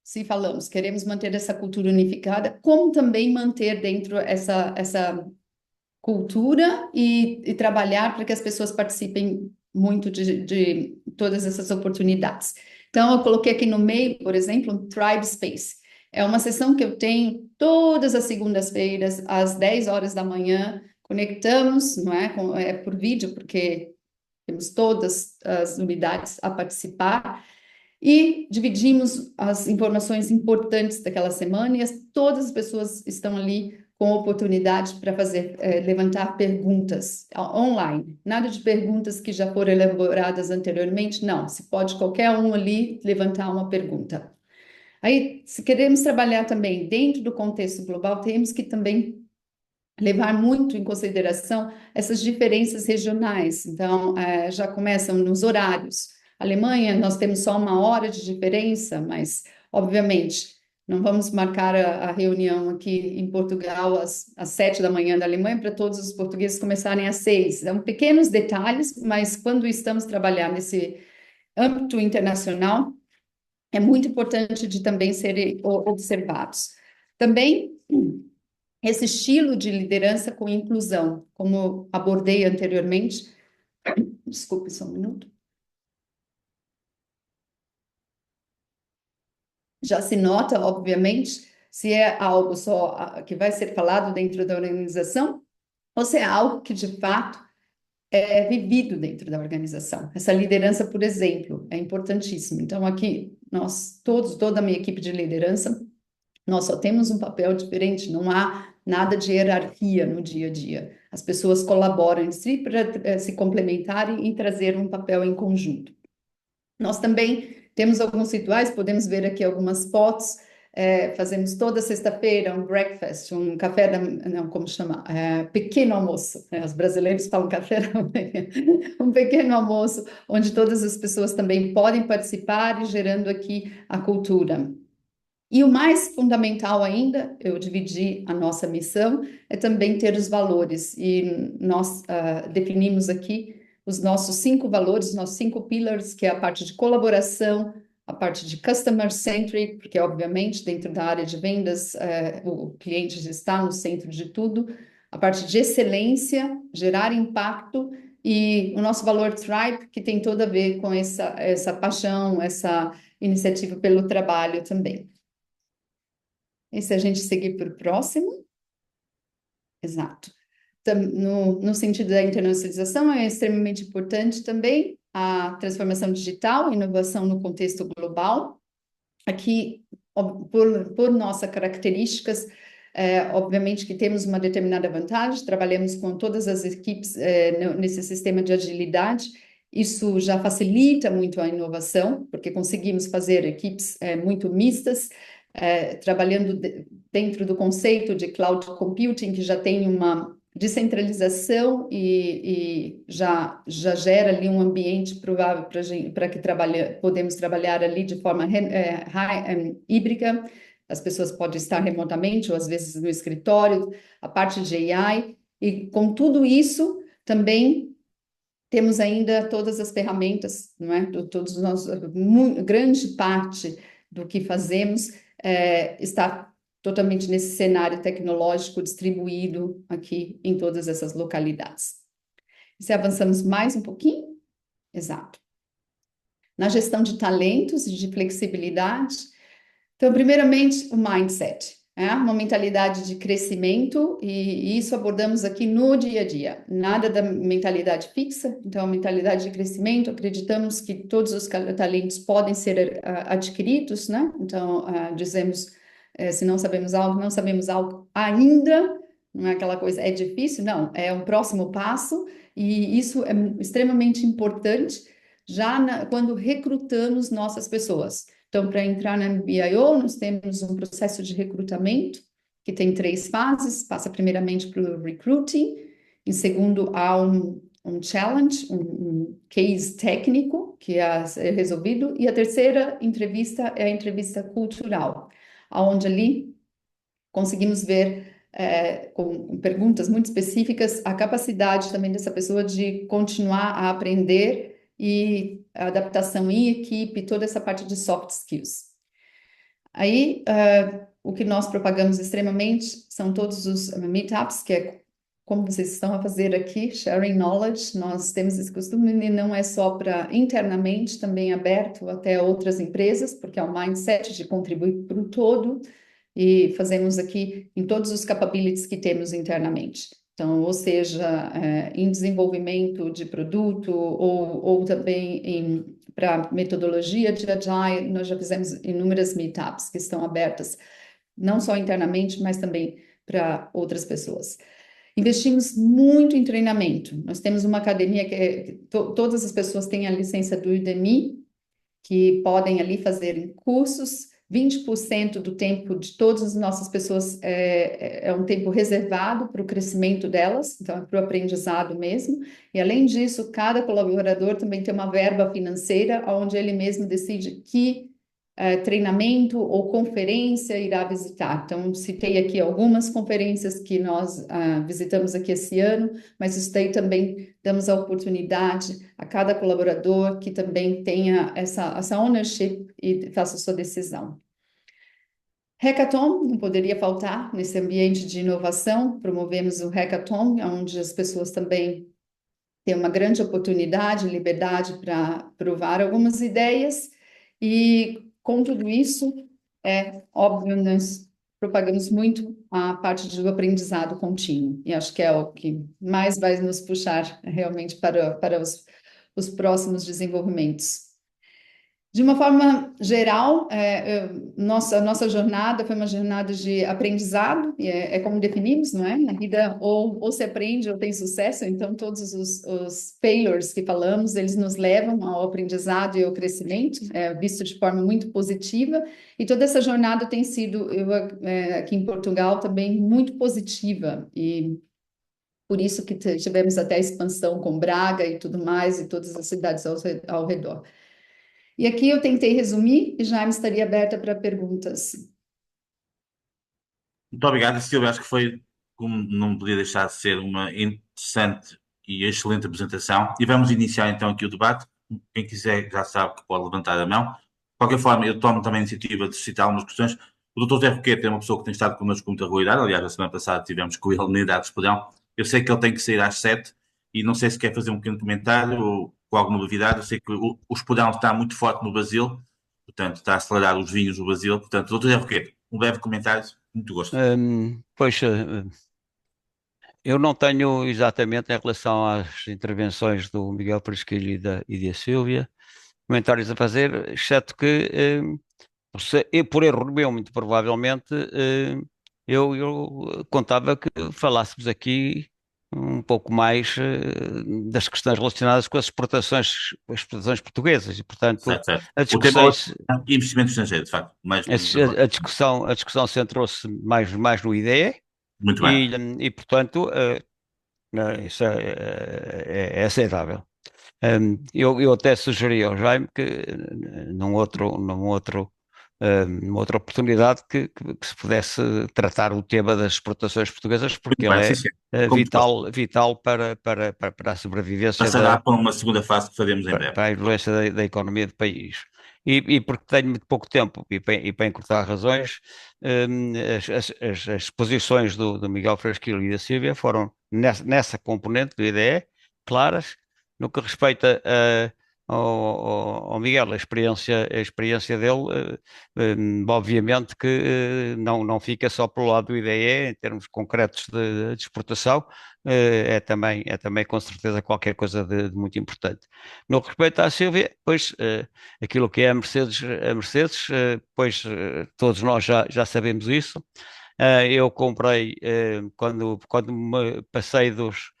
se falamos, queremos manter essa cultura unificada, como também manter dentro essa cultura e trabalhar para que as pessoas participem muito de todas essas oportunidades. Então, eu coloquei aqui no meio, por exemplo, um Tribe Space. É uma sessão que eu tenho todas as segundas-feiras, às 10 horas da manhã. Conectamos, não é? Por vídeo, porque temos todas as unidades a participar. E dividimos as informações importantes daquela semana e todas as pessoas estão ali com oportunidade para levantar perguntas online. Nada de perguntas que já foram elaboradas anteriormente, não. Se pode qualquer um ali levantar uma pergunta. Aí, se queremos trabalhar também dentro do contexto global, temos que também levar muito em consideração essas diferenças regionais. Então, já começam nos horários. Alemanha, nós temos só 1 hora de diferença, mas, obviamente, não vamos marcar a reunião aqui em Portugal às 7 da manhã da Alemanha para todos os portugueses começarem às 6. São pequenos detalhes, mas quando estamos trabalhando nesse âmbito internacional, é muito importante de também serem observados. Também, esse estilo de liderança com inclusão, como abordei anteriormente. Desculpe só um minuto. Já se nota, obviamente, se é algo só que vai ser falado dentro da organização, ou se é algo que, de fato, é vivido dentro da organização. Essa liderança, por exemplo, é importantíssima. Então, aqui, toda a minha equipe de liderança, nós só temos um papel diferente, não há nada de hierarquia no dia a dia. As pessoas colaboram entre si para se complementarem e trazer um papel em conjunto. Nós também temos alguns rituais, podemos ver aqui algumas fotos. Fazemos toda sexta-feira um breakfast, um café não, como chama? Pequeno almoço. Os brasileiros falam café da manhã. Um pequeno almoço, onde todas as pessoas também podem participar e gerando aqui a cultura. E o mais fundamental ainda, eu dividi a nossa missão, é também ter os valores. E nós definimos aqui os nossos 5 valores, os nossos 5 pillars, que é a parte de colaboração, a parte de customer-centric, porque, obviamente, dentro da área de vendas, o cliente está no centro de tudo. A parte de excelência, gerar impacto. E o nosso valor Tribe, que tem tudo a ver com essa paixão, essa iniciativa pelo trabalho também. E se a gente seguir para o próximo? Exato. No sentido da internacionalização, é extremamente importante também a transformação digital, inovação no contexto global. Aqui, por nossas características, obviamente que temos uma determinada vantagem, trabalhamos com todas as equipes nesse sistema de agilidade. Isso já facilita muito a inovação, porque conseguimos fazer equipes muito mistas, trabalhando dentro do conceito de cloud computing, que já tem uma descentralização e já gera ali um ambiente provável para que podemos trabalhar ali de forma híbrida. As pessoas podem estar remotamente ou às vezes no escritório, a parte de AI, e com tudo isso também temos ainda todas as ferramentas, não é? Grande parte do que fazemos está totalmente nesse cenário tecnológico distribuído aqui em todas essas localidades. E se avançamos mais um pouquinho? Exato. Na gestão de talentos e de flexibilidade, então, primeiramente, o mindset. uma mentalidade de crescimento, e isso abordamos aqui no dia a dia. Nada da mentalidade fixa, então, a mentalidade de crescimento, acreditamos que todos os talentos podem ser adquiridos, né? Então, dizemos, se não sabemos algo, não sabemos algo ainda, não é aquela coisa, é difícil, não, é um próximo passo, e isso é extremamente importante quando recrutamos nossas pessoas. Então, para entrar na BIO, nós temos um processo de recrutamento que tem 3 fases. Passa primeiramente pelo recruiting, em segundo há um challenge, um case técnico que é resolvido, e a terceira entrevista é a entrevista cultural, onde ali conseguimos ver com perguntas muito específicas a capacidade também dessa pessoa de continuar a aprender e a adaptação em equipe, toda essa parte de soft skills. Aí, o que nós propagamos extremamente são todos os meetups, que é como vocês estão a fazer aqui, sharing knowledge. Nós temos esse costume, e não é só para internamente, também aberto até outras empresas, porque é um mindset de contribuir para o todo, e fazemos aqui em todos os capabilities que temos internamente. Então, ou seja, em desenvolvimento de produto, ou também para metodologia de Agile, nós já fizemos inúmeras meetups que estão abertas, não só internamente, mas também para outras pessoas. Investimos muito em treinamento. Nós temos uma academia que todas as pessoas têm a licença do Udemy, que podem ali fazer cursos. 20% do tempo de todas as nossas pessoas é um tempo reservado para o crescimento delas, então é para o aprendizado mesmo. E além disso, cada colaborador também tem uma verba financeira, onde ele mesmo decide que treinamento ou conferência irá visitar. Então, citei aqui algumas conferências que nós visitamos aqui esse ano, mas isso daí também damos a oportunidade a cada colaborador que também tenha essa ownership e faça a sua decisão. Hackathon não poderia faltar nesse ambiente de inovação. Promovemos o Hackathon, onde as pessoas também têm uma grande oportunidade, liberdade para provar algumas ideias, e com tudo isso, é óbvio, nós propagamos muito a parte do aprendizado contínuo, e acho que é o que mais vai nos puxar realmente para os próximos desenvolvimentos. De uma forma geral, nossa jornada foi uma jornada de aprendizado, e é como definimos, não é? Na vida, ou se aprende ou tem sucesso, então todos os failures que falamos, eles nos levam ao aprendizado e ao crescimento, visto de forma muito positiva, e toda essa jornada tem sido, aqui em Portugal, também muito positiva, e por isso que tivemos até a expansão com Braga e tudo mais, e todas as cidades ao redor. E aqui eu tentei resumir, e já me estaria aberta para perguntas. Muito obrigado, Silvia. Acho que foi, como não podia deixar de ser, uma interessante e excelente apresentação. E vamos iniciar então aqui o debate. Quem quiser já sabe que pode levantar a mão. De qualquer forma, eu tomo também a iniciativa de citar algumas questões. O Dr. Zé Roquete é uma pessoa que tem estado connosco com muita regularidade. Aliás, a semana passada tivemos com ele na Unidade de Espadão. Eu sei que ele tem que sair às 7 e não sei se quer fazer um pequeno comentário ou com alguma novidade. Eu sei que o Espadão está muito forte no Brasil, portanto, está a acelerar os vinhos do Brasil. Portanto, Dr. Zé Roquete, um breve comentário. Muito gosto. Pois, eu não tenho exatamente em relação às intervenções do Miguel Presquilho e da Sílvia comentários a fazer, exceto que, por erro meu, muito provavelmente, eu contava que falássemos aqui um pouco mais das questões relacionadas com as exportações portuguesas, e portanto Certo. a O discussão, tema é investimento estrangeiro, de facto. a discussão centrou-se mais no IDE, Muito bem. e portanto isso é aceitável. Eu até sugeri ao Jaime que numa outra oportunidade que se pudesse tratar o tema das exportações portuguesas, porque Muito bem, ele sim, sim. vital para a sobrevivência Passará para uma segunda fase que faremos em breve. para a evolução da economia do país. E porque tenho muito pouco tempo e para encurtar razões, as posições do Miguel Frasquilho e da Sílvia foram nessa componente do IDE claras. No que respeita ao Miguel, a experiência dele, obviamente que não fica só pelo lado do IDE, em termos concretos de exportação, é também com certeza qualquer coisa de muito importante. No que respeita à Sílvia, pois aquilo que é a Mercedes, pois todos nós já sabemos isso. Eu comprei, quando me passei dos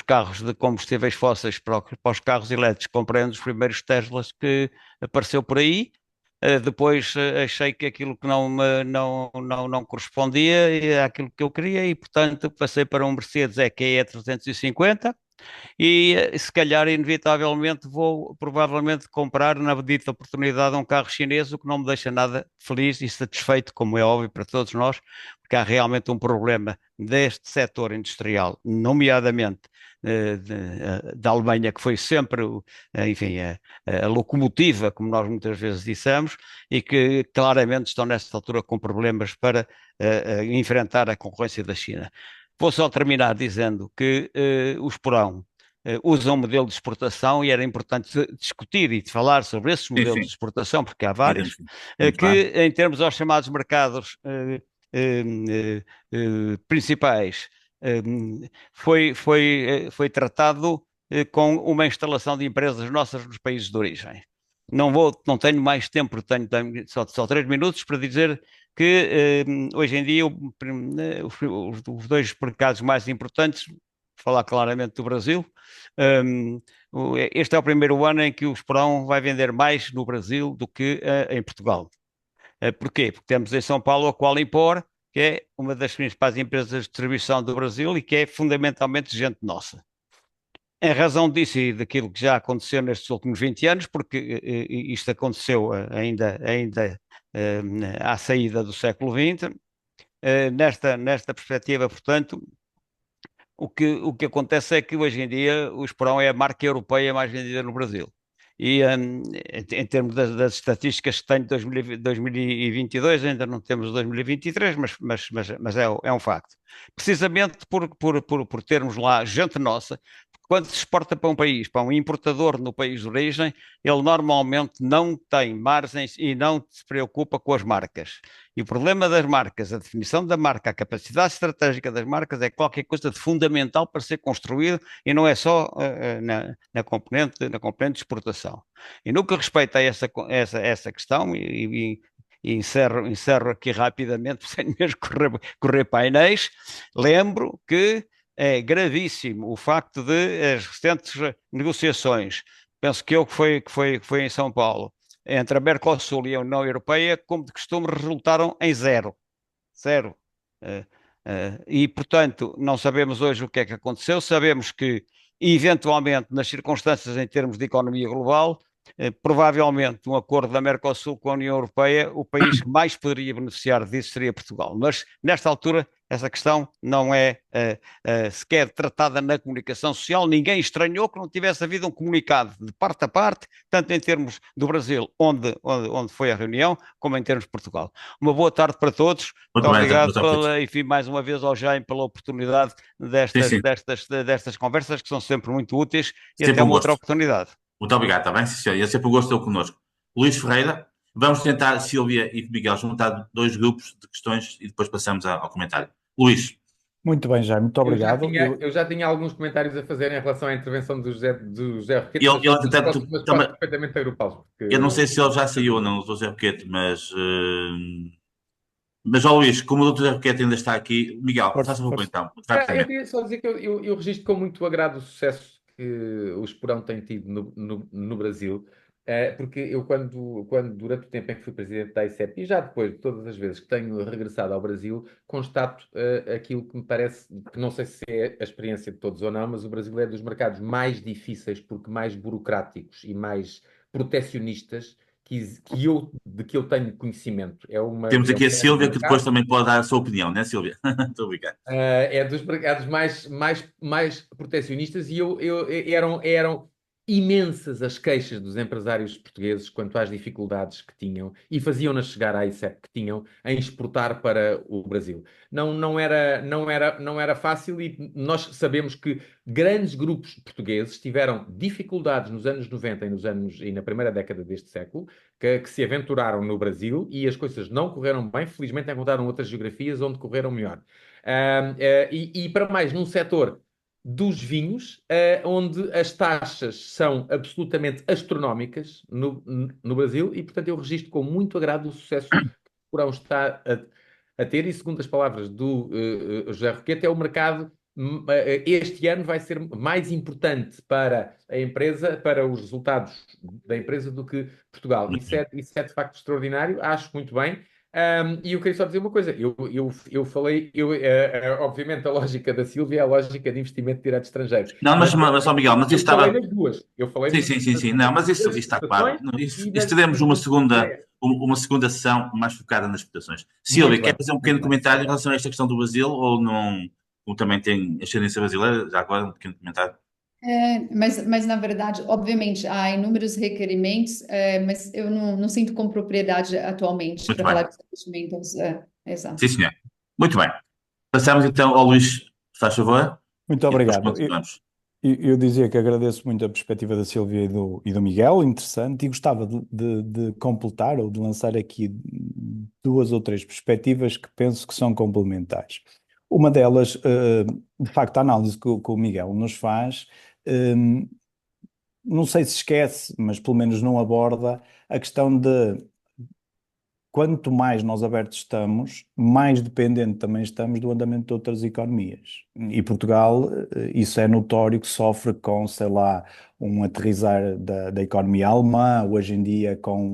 carros de combustíveis fósseis para os carros elétricos, comprei um dos primeiros Teslas que apareceu por aí. Depois achei que aquilo que não correspondia àquilo que eu queria e, portanto, passei para um Mercedes EQE 350 e se calhar, inevitavelmente, vou provavelmente comprar na dita oportunidade um carro chinês, o que não me deixa nada feliz e satisfeito, como é óbvio para todos nós, porque há realmente um problema deste setor industrial, nomeadamente da Alemanha, que foi sempre, enfim, a locomotiva, como nós muitas vezes dissemos, e que claramente estão nesta altura com problemas para enfrentar a concorrência da China. Vou só terminar dizendo que o Esporão usa um modelo de exportação e era importante discutir e falar sobre esses modelos de exportação, porque há vários, que em termos aos chamados mercados principais foi tratado com uma instalação de empresas nossas nos países de origem. Não tenho mais tempo, tenho só 3 minutos para dizer que hoje em dia os dois mercados mais importantes, falar claramente do Brasil, este é o primeiro ano em que o Esporão vai vender mais no Brasil do que em Portugal. Porquê? Porque temos em São Paulo a Qualimpor, que é uma das principais empresas de distribuição do Brasil e que é fundamentalmente gente nossa. Em razão disso e daquilo que já aconteceu nestes últimos 20 anos, porque isto aconteceu ainda à saída do século XX, nesta perspectiva, portanto, o que acontece é que hoje em dia o Esporão é a marca europeia mais vendida no Brasil. E em termos das estatísticas que tenho de 2022, ainda não temos 2023, mas é um facto. Precisamente por termos lá gente nossa, quando se exporta para um país, para um importador no país de origem, ele normalmente não tem margens e não se preocupa com as marcas. E o problema das marcas, a definição da marca, a capacidade estratégica das marcas é qualquer coisa de fundamental para ser construído e não é só na componente de exportação. E no que respeita a essa questão, e encerro aqui rapidamente, sem mesmo correr painéis, lembro que é gravíssimo o facto de as recentes negociações, penso que foi em São Paulo, entre a Mercosul e a União Europeia, como de costume, resultaram em zero. Zero. E, portanto, não sabemos hoje o que é que aconteceu, sabemos que, eventualmente, nas circunstâncias em termos de economia global, provavelmente um acordo da Mercosul com a União Europeia, o país que mais poderia beneficiar disso seria Portugal. Mas, nesta altura, essa questão não é sequer tratada na comunicação social. Ninguém estranhou que não tivesse havido um comunicado de parte a parte, tanto em termos do Brasil, onde foi a reunião, como em termos de Portugal. Uma boa tarde para todos. Muito obrigado, enfim, mais uma vez ao Jaime pela oportunidade destas conversas, que são sempre muito úteis, e até uma outra oportunidade. Muito obrigado, está bem? Sim, senhor. É sempre um gosto ter connosco. Luís Ferreira, vamos tentar, Sílvia e Miguel, juntar 2 grupos de questões e depois passamos ao comentário. Luís. Muito bem, Jaime, muito obrigado. Eu já tinha alguns comentários a fazer em relação à intervenção do José Roquete, mas perfeitamente agrupá-los. Eu não sei se ele já saiu ou não, o José Roquete, mas ó Luís, como o Dr. José Roquete ainda está aqui, Miguel, faça-me favor então. Eu queria só dizer que eu registro com muito agrado o sucesso que o Esporão tem tido no Brasil, porque eu quando durante o tempo em que fui presidente da ICEP e já depois de todas as vezes que tenho regressado ao Brasil, constato aquilo que me parece, que não sei se é a experiência de todos ou não, mas o Brasil é dos mercados mais difíceis porque mais burocráticos e mais protecionistas de que eu tenho conhecimento. Temos aqui a Sílvia, que depois também pode dar a sua opinião, não é, Sílvia? Muito obrigado. É dos mercados mais protecionistas e eram imensas as queixas dos empresários portugueses quanto às dificuldades que tinham e faziam-nas chegar à ICEP que tinham em exportar para o Brasil. Não era fácil e nós sabemos que grandes grupos portugueses tiveram dificuldades nos anos 90 e na primeira década deste século, que se aventuraram no Brasil e as coisas não correram bem. Felizmente encontraram outras geografias onde correram melhor. E para mais, num setor dos vinhos, onde as taxas são absolutamente astronómicas no Brasil, e portanto eu registro com muito agrado o sucesso que o Porão está a ter, e segundo as palavras do José Roquete, é o mercado, este ano vai ser mais importante para a empresa, para os resultados da empresa, do que Portugal. Isso é de facto extraordinário, acho muito bem. E eu queria só dizer uma coisa. Eu falei, obviamente, a lógica da Sílvia é a lógica de investimento direto estrangeiro. Não, mas ó Miguel, mas Eu isso falei estava. nas duas. Eu falei Sim, sim, sim, sim. Não, mas isso está claro. Não, e isso teremos ideias. uma segunda sessão mais focada nas exportações. Silvia, Muito quer bem, fazer um muito pequeno bem. comentário em relação a esta questão do Brasil ou não? Ou também tem ascendência brasileira? Já agora, um pequeno comentário. Mas, na verdade, obviamente, há inúmeros requerimentos, mas eu não sinto com propriedade atualmente Muito para bem. falar de investimentos. Exato. Sim, senhor. Muito bem. Passamos então ao Luís, se faz favor, Muito e depois obrigado. continuamos. Eu dizia que agradeço muito a perspectiva da Sílvia e do Miguel, interessante, e gostava de completar ou de lançar aqui duas ou três perspectivas que penso que são complementares. Uma delas, de facto, a análise que o Miguel nos faz, eh, não sei se esquece, mas pelo menos não aborda a questão de quanto mais nós abertos estamos, mais dependente também estamos do andamento de outras economias. E Portugal, isso é notório que sofre com, sei lá, um aterrissar da economia alemã, hoje em dia com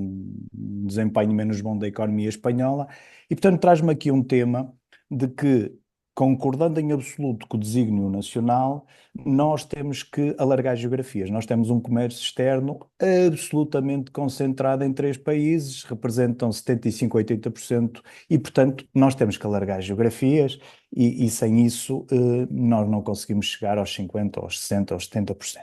um desempenho menos bom da economia espanhola. E, portanto, traz-me aqui um tema de que, concordando em absoluto com o desígnio nacional, nós temos que alargar geografias. Nós temos um comércio externo absolutamente concentrado em três países, representam 75, 80%, e, portanto, nós temos que alargar geografias e sem isso, nós não conseguimos chegar aos 50%, aos 60%, aos 70%.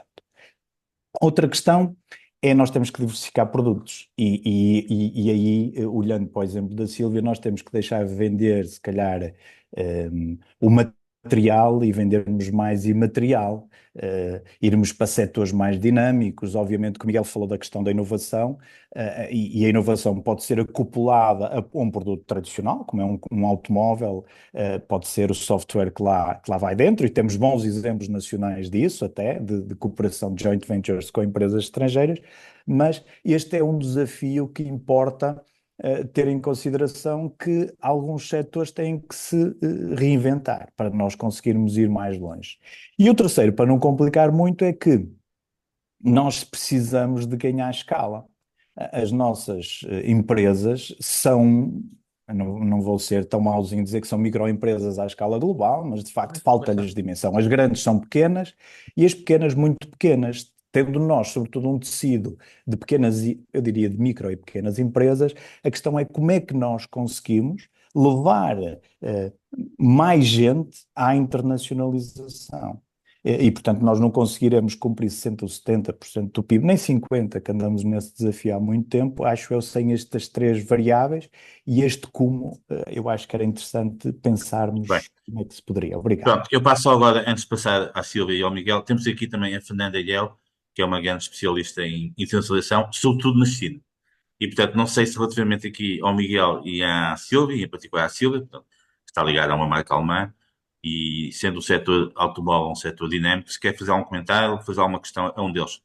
Outra questão é nós temos que diversificar produtos e aí, olhando para o exemplo da Sílvia, nós temos que deixar de vender, se calhar, o material e vendermos mais imaterial, irmos para setores mais dinâmicos. Obviamente que o Miguel falou da questão da inovação, e a inovação pode ser acoplada a um produto tradicional, como é um automóvel, pode ser o software que lá vai dentro, e temos bons exemplos nacionais disso, até, de cooperação de joint ventures com empresas estrangeiras, mas este é um desafio que importa ter em consideração que alguns setores têm que se reinventar para nós conseguirmos ir mais longe. E o terceiro, para não complicar muito, é que nós precisamos de ganhar escala. As nossas empresas são, não vou ser tão mauzinho dizer que são microempresas à escala global, mas de facto falta-lhes dimensão. As grandes são pequenas e as pequenas muito pequenas. Tendo nós, sobretudo, um tecido de pequenas, eu diria de micro e pequenas empresas, a questão é como é que nós conseguimos levar mais gente à internacionalização. Portanto, nós não conseguiremos cumprir 60% ou 70% do PIB, nem 50%, que andamos nesse desafio há muito tempo, acho eu, sem estas três variáveis, e este como, eu acho que era interessante pensarmos Bem, como é que se poderia. Obrigado. pronto, eu passo agora, antes de passar à Silvia e ao Miguel, temos aqui também a Fernanda Ilhéu, que é uma grande especialista em internacionalização, sobretudo na China. E, portanto, não sei se relativamente aqui ao Miguel e à Silvia, em particular à Silvia, portanto, está ligada a uma marca alemã, e sendo o setor automóvel um setor dinâmico, se quer fazer algum comentário, fazer alguma questão a um deles.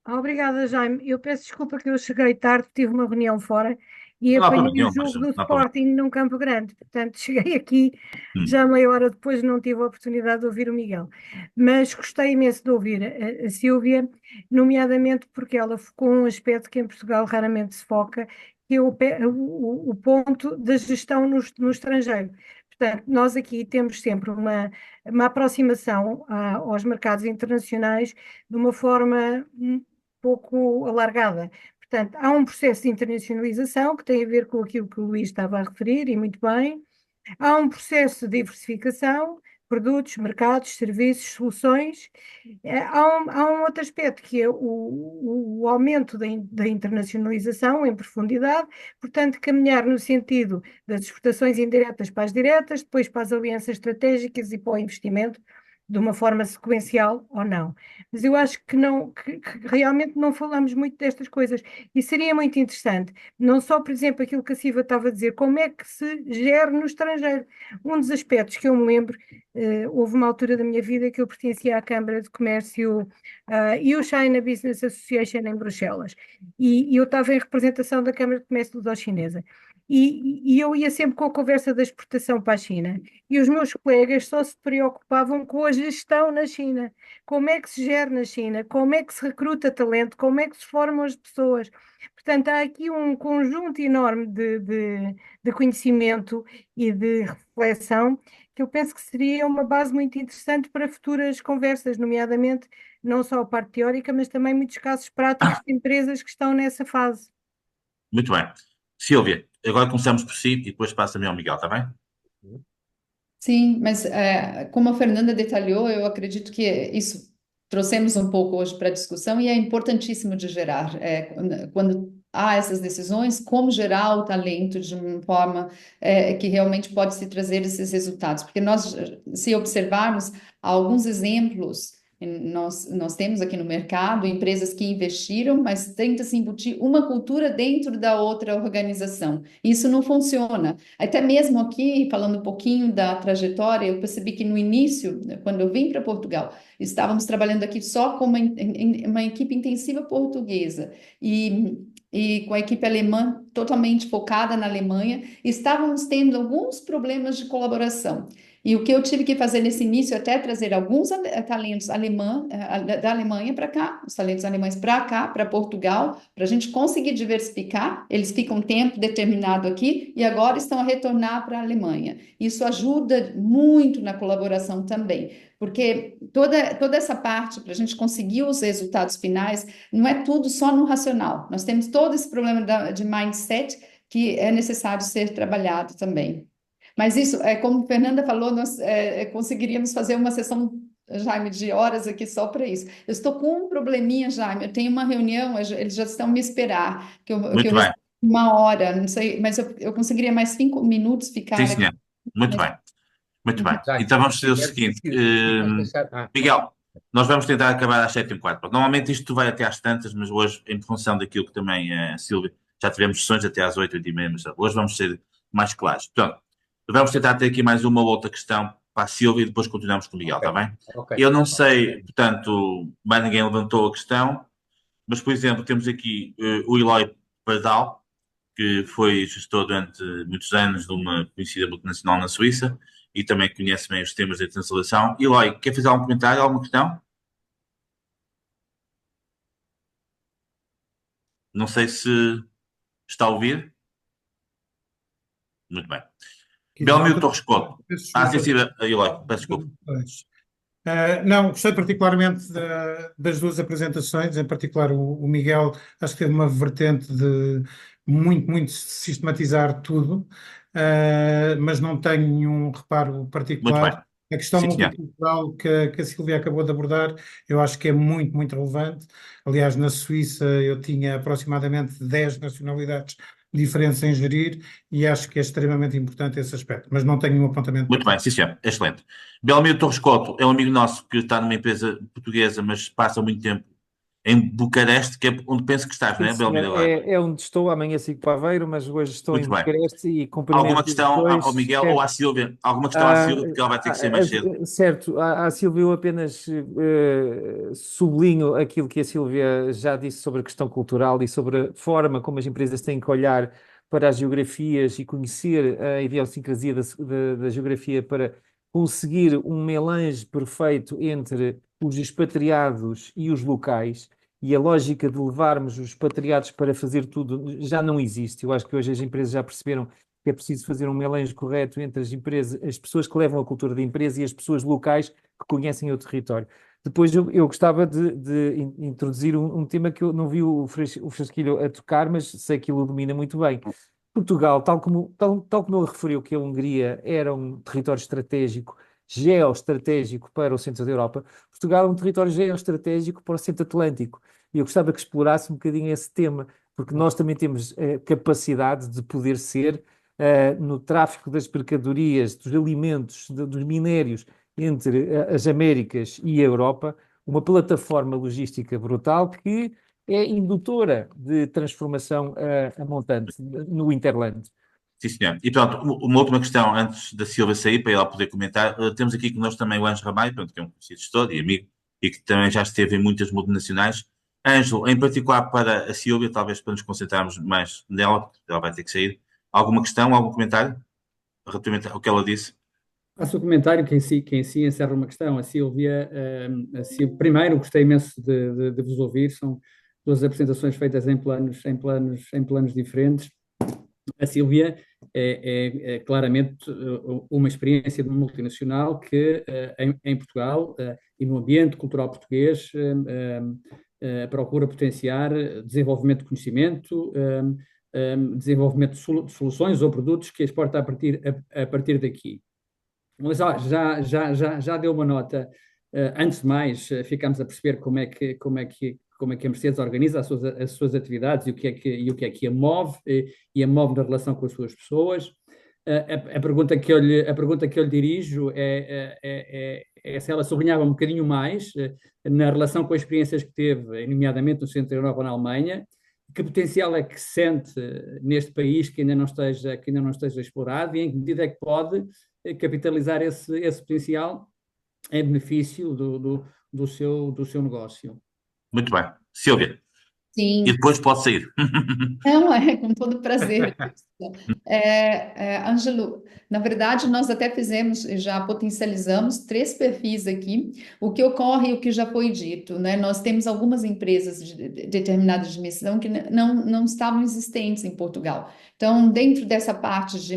Obrigada, Jaime. Eu peço desculpa que eu cheguei tarde, tive uma reunião fora e Não há problema apanhei o nenhum, mas jogo do não há problema. Sporting num Campo Grande. Portanto, cheguei aqui Hum. já meia hora depois, não tive a oportunidade de ouvir o Miguel. Mas gostei imenso de ouvir a Sílvia, nomeadamente porque ela focou um aspecto que em Portugal raramente se foca, que é o ponto da gestão no estrangeiro. Portanto, nós aqui temos sempre uma aproximação aos mercados internacionais de uma forma pouco alargada. Portanto, há um processo de internacionalização que tem a ver com aquilo que o Luís estava a referir, e muito bem. Há um processo de diversificação, produtos, mercados, serviços, soluções. Há um outro aspecto que é o aumento da internacionalização em profundidade, portanto, caminhar no sentido das exportações indiretas para as diretas, depois para as alianças estratégicas e para o investimento, de uma forma sequencial ou não. Mas eu acho que não, que realmente não falamos muito destas coisas. E seria muito interessante, não só, por exemplo, aquilo que a Silva estava a dizer, como é que se gera no estrangeiro. Um dos aspectos que eu me lembro, houve uma altura da minha vida que eu pertencia à Câmara de Comércio e o China Business Association em Bruxelas. E eu estava em representação da Câmara de Comércio Luso-Chinesa. E eu ia sempre com a conversa da exportação para a China. E os meus colegas só se preocupavam com a gestão na China. Como é que se gera na China? Como é que se recruta talento? Como é que se formam as pessoas? Portanto, há aqui um conjunto enorme de conhecimento e de reflexão que eu penso que seria uma base muito interessante para futuras conversas, nomeadamente não só a parte teórica, mas também muitos casos práticos de empresas que estão nessa fase. Muito bem. Silvia, agora começamos por si e depois passa-me ao Miguel, está bem? Sim, mas como a Fernanda detalhou, eu acredito que isso trouxemos um pouco hoje para a discussão e é importantíssimo de gerar. Quando há essas decisões, como gerar o talento de uma forma que realmente pode se trazer esses resultados. Porque nós, se observarmos alguns exemplos, nós temos aqui no mercado empresas que investiram, mas tenta se embutir uma cultura dentro da outra organização. Isso não funciona. Até mesmo aqui, falando um pouquinho da trajetória, eu percebi que no início, quando eu vim para Portugal, estávamos trabalhando aqui só com uma equipe intensiva portuguesa e com a equipe alemã totalmente focada na Alemanha, estávamos tendo alguns problemas de colaboração. E o que eu tive que fazer nesse início, até trazer alguns talentos da Alemanha para cá, os talentos alemães para cá, para Portugal, para a gente conseguir diversificar. Eles ficam um tempo determinado aqui e agora estão a retornar para a Alemanha. Isso ajuda muito na colaboração também, porque toda essa parte, para a gente conseguir os resultados finais, não é tudo só no racional. Nós temos todo esse problema de mindset que é necessário ser trabalhado também. Mas isso, como a Fernanda falou, nós conseguiríamos fazer uma sessão, Jaime, de horas aqui só para isso. Eu estou com um probleminha, Jaime, eu tenho uma reunião, eles já estão me esperar, que eu Muito bem. uma hora, não sei, mas eu conseguiria mais 5 minutos ficar Sim, aqui. senhor. Muito bem. Muito bem. Já, Então vamos fazer o quero seguinte. deixar. Miguel, nós vamos tentar acabar às 7h15. Normalmente isto vai até às tantas, mas hoje, em função daquilo que também a Silvia, já tivemos sessões até às 8h30, mas hoje vamos ser mais claros. Portanto, vamos tentar ter aqui mais uma ou outra questão para a Silvia e depois continuamos com o Miguel, está bem? Ok. Eu não sei, portanto, mais ninguém levantou a questão, mas, por exemplo, temos aqui o Eloy Pardal, que foi gestor durante muitos anos de uma conhecida multinacional na Suíça e também conhece bem os temas de internacionalização. Eloy, quer fazer algum comentário, alguma questão? Não sei se está a ouvir. Muito bem. Belmiro Torres Couto. Sim, sim, Eloy, peço desculpa. Não, gostei particularmente das duas apresentações, em particular o Miguel, acho que teve uma vertente de muito sistematizar tudo, mas não tenho nenhum reparo particular. A questão multicultural que a Silvia acabou de abordar, eu acho que é muito relevante. Aliás, na Suíça eu tinha aproximadamente 10 nacionalidades diferentes em gerir e acho que é extremamente importante esse aspecto, mas não tenho nenhum apontamento. Muito bem, sim, senhor, excelente. Belmiro Torres Couto é um amigo nosso que está numa empresa portuguesa, mas passa muito tempo em Bucareste, que é onde penso que estás, não é, Belmiro? É onde estou, amanhã sigo para Aveiro, mas hoje estou em Bucareste e cumprimento. Alguma questão ao Miguel ou à Silvia? Alguma questão à Silvia, porque ela vai ter que ser mais cedo. Certo, à Silvia eu apenas sublinho aquilo que a Silvia já disse sobre a questão cultural e sobre a forma como as empresas têm que olhar para as geografias e conhecer a idiosincrasia da geografia para conseguir um melange perfeito entre os expatriados e os locais. E a lógica de levarmos os expatriados para fazer tudo já não existe. Eu acho que hoje as empresas já perceberam que é preciso fazer um melange correto entre as empresas, as pessoas que levam a cultura da empresa e as pessoas locais que conhecem o território. Depois eu gostava de introduzir um tema que eu não vi o Frasquilho a tocar, mas sei que ele o domina muito bem. Portugal, tal como ele referiu que a Hungria era um território estratégico geoestratégico para o centro da Europa, Portugal é um território geoestratégico para o centro atlântico. E eu gostava que explorasse um bocadinho esse tema, porque nós também temos capacidade de poder ser, no tráfico das mercadorias, dos alimentos, dos minérios entre as Américas e a Europa, uma plataforma logística brutal que é indutora de transformação a montante no Interland. Sim, senhor. E pronto, uma última questão antes da Silvia sair, para ela poder comentar. Temos aqui connosco também o Ângelo Ramalho, pronto, que é um conhecido gestor e amigo, e que também já esteve em muitas multinacionais. Ângelo, em particular para a Silvia, talvez para nos concentrarmos mais nela, porque ela vai ter que sair. Alguma questão, algum comentário relativamente ao que ela disse? Faço o comentário que em si encerra uma questão. Primeiro, gostei imenso de vos ouvir. São duas apresentações feitas em planos diferentes. A Silvia é claramente uma experiência de uma multinacional que em Portugal e no ambiente cultural português procura potenciar desenvolvimento de conhecimento, desenvolvimento de soluções ou produtos que exporta a partir daqui. Mas já deu uma nota. Antes de mais, ficamos a perceber como é que a Mercedes organiza as suas atividades e o que é que a move e a move na relação com as suas pessoas. A pergunta que eu lhe dirijo é se ela sublinhava um bocadinho mais na relação com as experiências que teve, nomeadamente no Centro da Europa na Alemanha, que potencial é que sente neste país que ainda não esteja explorado e em que medida é que pode capitalizar esse potencial em benefício do seu negócio. Muito bem. Silvia. Sim. E depois pode sair. Não, com todo prazer. Ângelo, na verdade, nós até fizemos, já potencializamos 3 perfis aqui. O que ocorre e o que já foi dito, né? Nós temos algumas empresas de determinada dimensão que não estavam existentes em Portugal. Então, dentro dessa parte de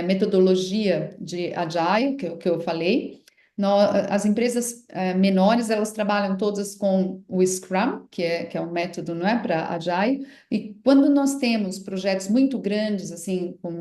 metodologia de Agile, que eu falei, as empresas menores, elas trabalham todas com o Scrum, que é um método, não é, para Agile, e quando nós temos projetos muito grandes, assim, com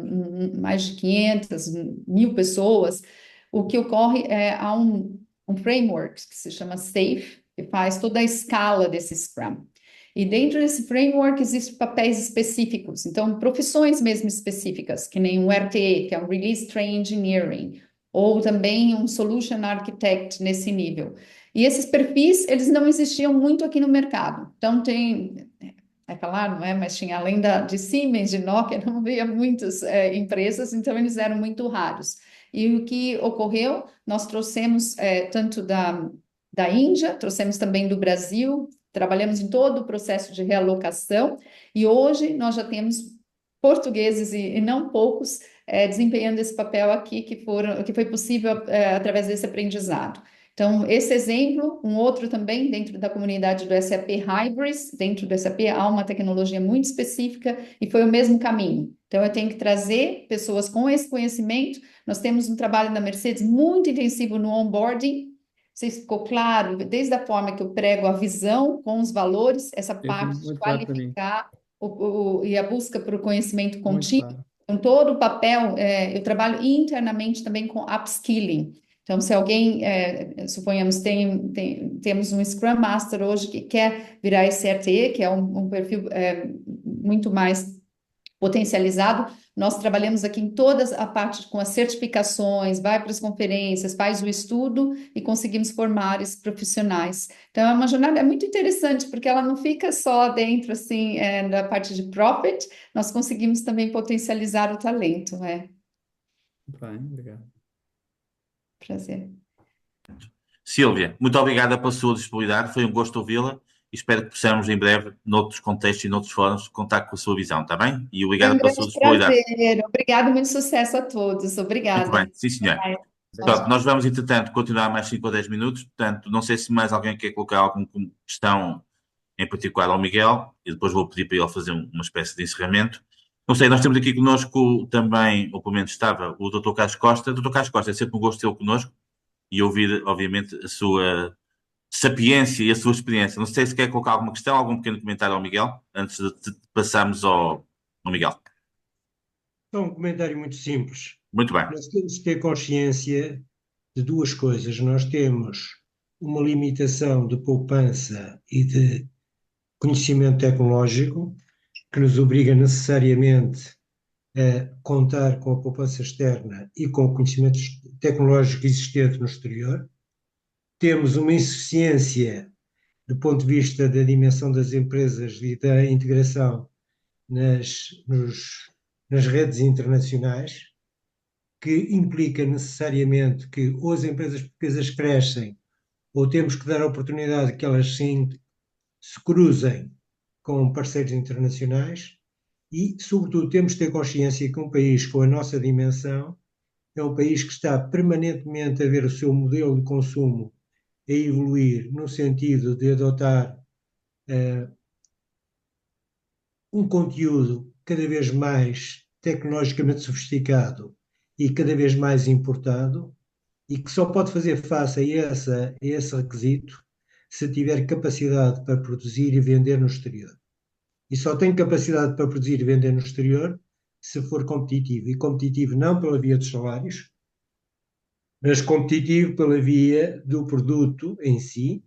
mais de 500, 1.000 pessoas, o que ocorre há um framework que se chama SAFe, que faz toda a escala desse Scrum. E dentro desse framework existem papéis específicos, então profissões mesmo específicas, que nem o RTE, que é o Release Train Engineering, ou também um Solution Architect nesse nível. E esses perfis, eles não existiam muito aqui no mercado. Então é claro, não é? Mas tinha, além de Siemens, de Nokia, não havia muitas empresas, então eles eram muito raros. E o que ocorreu, nós trouxemos tanto da Índia, trouxemos também do Brasil, trabalhamos em todo o processo de realocação, e hoje nós já temos portugueses e não poucos desempenhando esse papel aqui, que foi possível através desse aprendizado. Então, esse exemplo, um outro também dentro da comunidade do SAP Hybris, dentro do SAP há uma tecnologia muito específica e foi o mesmo caminho. Então, eu tenho que trazer pessoas com esse conhecimento. Nós temos um trabalho na Mercedes muito intensivo no onboarding. Se ficou claro, desde a forma que eu prego a visão com os valores, essa parte de qualificar e a busca por conhecimento contínuo. Claro. Então, todo o papel, eu trabalho internamente também com upskilling. Então, se alguém, suponhamos, temos um Scrum Master hoje que quer virar esse RTE, que é um perfil muito mais potencializado, nós trabalhamos aqui em toda a parte com as certificações, vai para as conferências, faz o estudo e conseguimos formar esses profissionais. Então, é uma jornada muito interessante, porque ela não fica só dentro, assim, da parte de profit, nós conseguimos também potencializar o talento, Bem, obrigado. Prazer. Silvia, muito obrigada pela sua disponibilidade, foi um gosto ouvi-la. E espero que possamos em breve, noutros contextos e noutros fóruns, contar com a sua visão, está bem? E obrigado pela sua disponibilidade. Obrigado, muito sucesso a todos. Obrigada. Muito bem, sim senhor. Pronto, nós vamos, entretanto, continuar mais 5 ou 10 minutos, portanto, não sei se mais alguém quer colocar alguma questão em particular ao Miguel, e depois vou pedir para ele fazer uma espécie de encerramento. Não sei, nós temos aqui connosco também, ou pelo menos estava, o Dr. Carlos Costa. Dr. Carlos Costa, é sempre um gosto tê-lo connosco e ouvir, obviamente, a sua sapiência e a sua experiência. Não sei se quer colocar alguma questão, algum pequeno comentário ao Miguel, antes de passarmos ao Miguel. Então, um comentário muito simples. Muito bem. Nós temos que ter consciência de duas coisas. Nós temos uma limitação de poupança e de conhecimento tecnológico que nos obriga necessariamente a contar com a poupança externa e com o conhecimento tecnológico existente no exterior. Temos uma insuficiência do ponto de vista da dimensão das empresas e da integração nas redes internacionais, que implica necessariamente que ou as empresas portuguesas crescem, ou temos que dar a oportunidade que elas sim se cruzem com parceiros internacionais e, sobretudo, temos de ter consciência que um país com a nossa dimensão é um país que está permanentemente a ver o seu modelo de consumo a evoluir no sentido de adotar um conteúdo cada vez mais tecnologicamente sofisticado e cada vez mais importado, e que só pode fazer face a esse requisito se tiver capacidade para produzir e vender no exterior. E só tem capacidade para produzir e vender no exterior se for competitivo. E competitivo não pela via dos salários, mas competitivo pela via do produto em si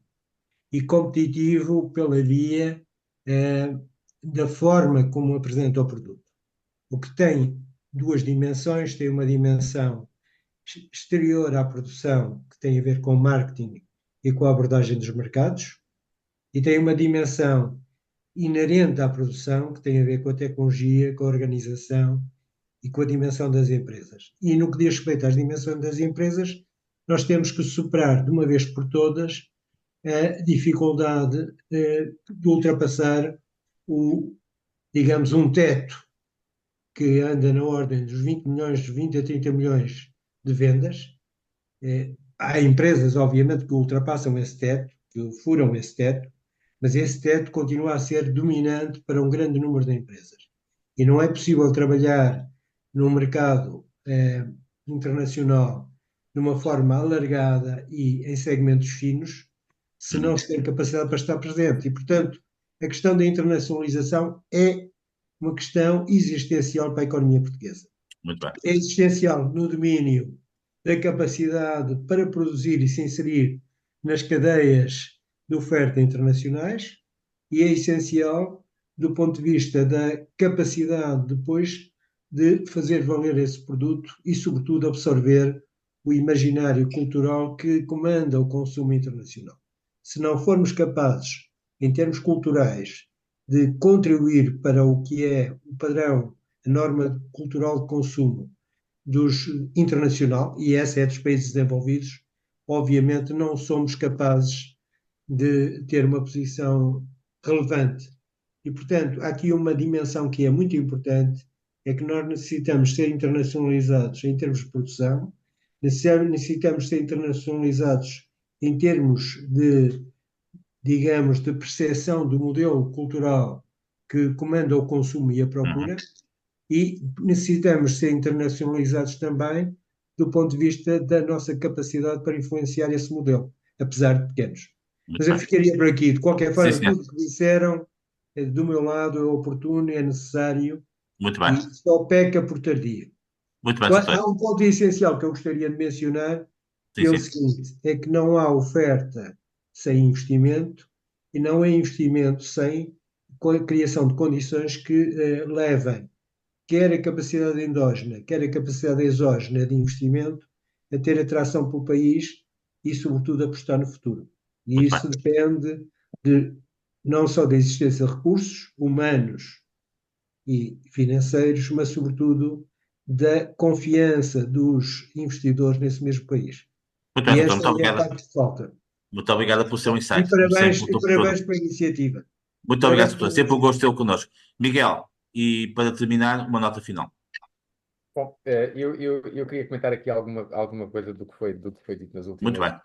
e competitivo pela via da forma como apresenta o produto. O que tem duas dimensões, tem uma dimensão exterior à produção, que tem a ver com o marketing e com a abordagem dos mercados, e tem uma dimensão inerente à produção, que tem a ver com a tecnologia, com a organização e com a dimensão das empresas. E no que diz respeito às dimensões das empresas, nós temos que superar de uma vez por todas a dificuldade de ultrapassar digamos, um teto que anda na ordem dos 20 milhões, 20 a 30 milhões de vendas. Há empresas, obviamente, que ultrapassam esse teto, que furam esse teto, mas esse teto continua a ser dominante para um grande número de empresas. E não é possível trabalhar num mercado internacional de uma forma alargada e em segmentos finos se não se tem capacidade para estar presente. E, portanto, a questão da internacionalização é uma questão existencial para a economia portuguesa. Muito bem. É existencial no domínio da capacidade para produzir e se inserir nas cadeias de oferta internacionais e é essencial do ponto de vista da capacidade depois de fazer valer esse produto e, sobretudo, absorver o imaginário cultural que comanda o consumo internacional. Se não formos capazes, em termos culturais, de contribuir para o que é o padrão, a norma cultural de consumo internacional, e essa é dos países desenvolvidos, obviamente não somos capazes de ter uma posição relevante. E, portanto, há aqui uma dimensão que é muito importante, é que nós necessitamos ser internacionalizados em termos de produção, necessitamos ser internacionalizados em termos de, digamos, de percepção do modelo cultural que comanda o consumo e a procura, e necessitamos ser internacionalizados também do ponto de vista da nossa capacidade para influenciar esse modelo, apesar de pequenos. Mas eu ficaria por aqui. De qualquer forma, tudo o que disseram, do meu lado, é oportuno, é necessário. Muito bem. E só peca por tardia. Muito bem, Há um ponto essencial que eu gostaria de mencionar, que é o seguinte, é que não há oferta sem investimento e não há investimento sem a criação de condições que levem quer a capacidade endógena, quer a capacidade exógena de investimento a ter atração para o país e, sobretudo, apostar no futuro. E isso depende não só da existência de recursos humanos e financeiros, mas, sobretudo, da confiança dos investidores nesse mesmo país. Muito bem, e esta muito é obrigado. a parte que falta. Muito obrigado pelo seu insight. E parabéns pela iniciativa. Muito obrigado, doutor. Sempre um gosto tê-lo connosco. Miguel, e para terminar, uma nota final. Bom, eu queria comentar aqui alguma coisa do que foi dito nas últimas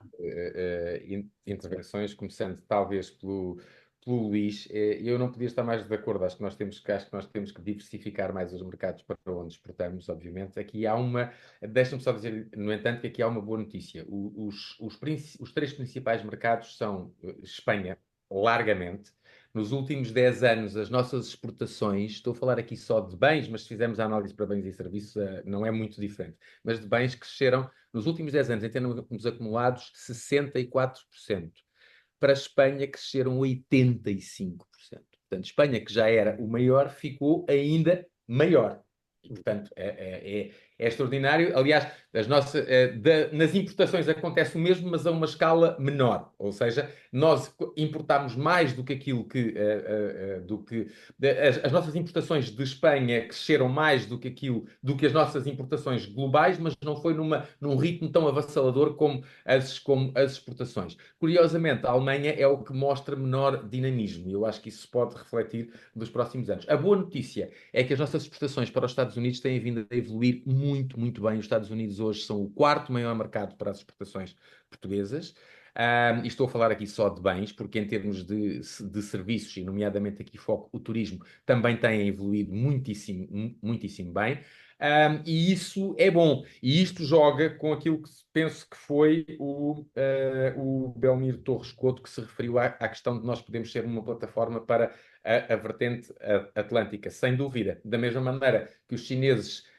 intervenções, começando talvez pelo Luís. Eu não podia estar mais de acordo. Acho que nós temos que diversificar mais os mercados para onde exportamos, obviamente. Aqui há deixa-me só dizer, no entanto, que aqui há uma boa notícia. Os três principais mercados são Espanha, largamente, nos últimos 10 anos, as nossas exportações, estou a falar aqui só de bens, mas se fizermos a análise para bens e serviços, não é muito diferente, mas de bens cresceram nos últimos 10 anos, em termos acumulados, 64%. Para a Espanha, cresceram 85%. Portanto, Espanha, que já era o maior, ficou ainda maior. E, portanto, é extraordinário. Aliás, nas importações acontece o mesmo, mas a uma escala menor. Ou seja, nós importamos mais do que aquilo que... as nossas importações de Espanha cresceram mais do que as nossas importações globais, mas não foi num ritmo tão avassalador como as exportações. Curiosamente, a Alemanha é o que mostra menor dinamismo. E eu acho que isso se pode refletir nos próximos anos. A boa notícia é que as nossas exportações para os Estados Unidos têm vindo a evoluir muito, muito bem. Os Estados Unidos hoje são o quarto maior mercado para as exportações portuguesas. E estou a falar aqui só de bens, porque em termos de serviços, e nomeadamente aqui foco o turismo, também têm evoluído muitíssimo, muitíssimo bem. E isso é bom. E isto joga com aquilo que penso que foi o Belmiro Torres Couto, que se referiu à questão de nós podermos ser uma plataforma para a vertente atlântica, sem dúvida. Da mesma maneira que os chineses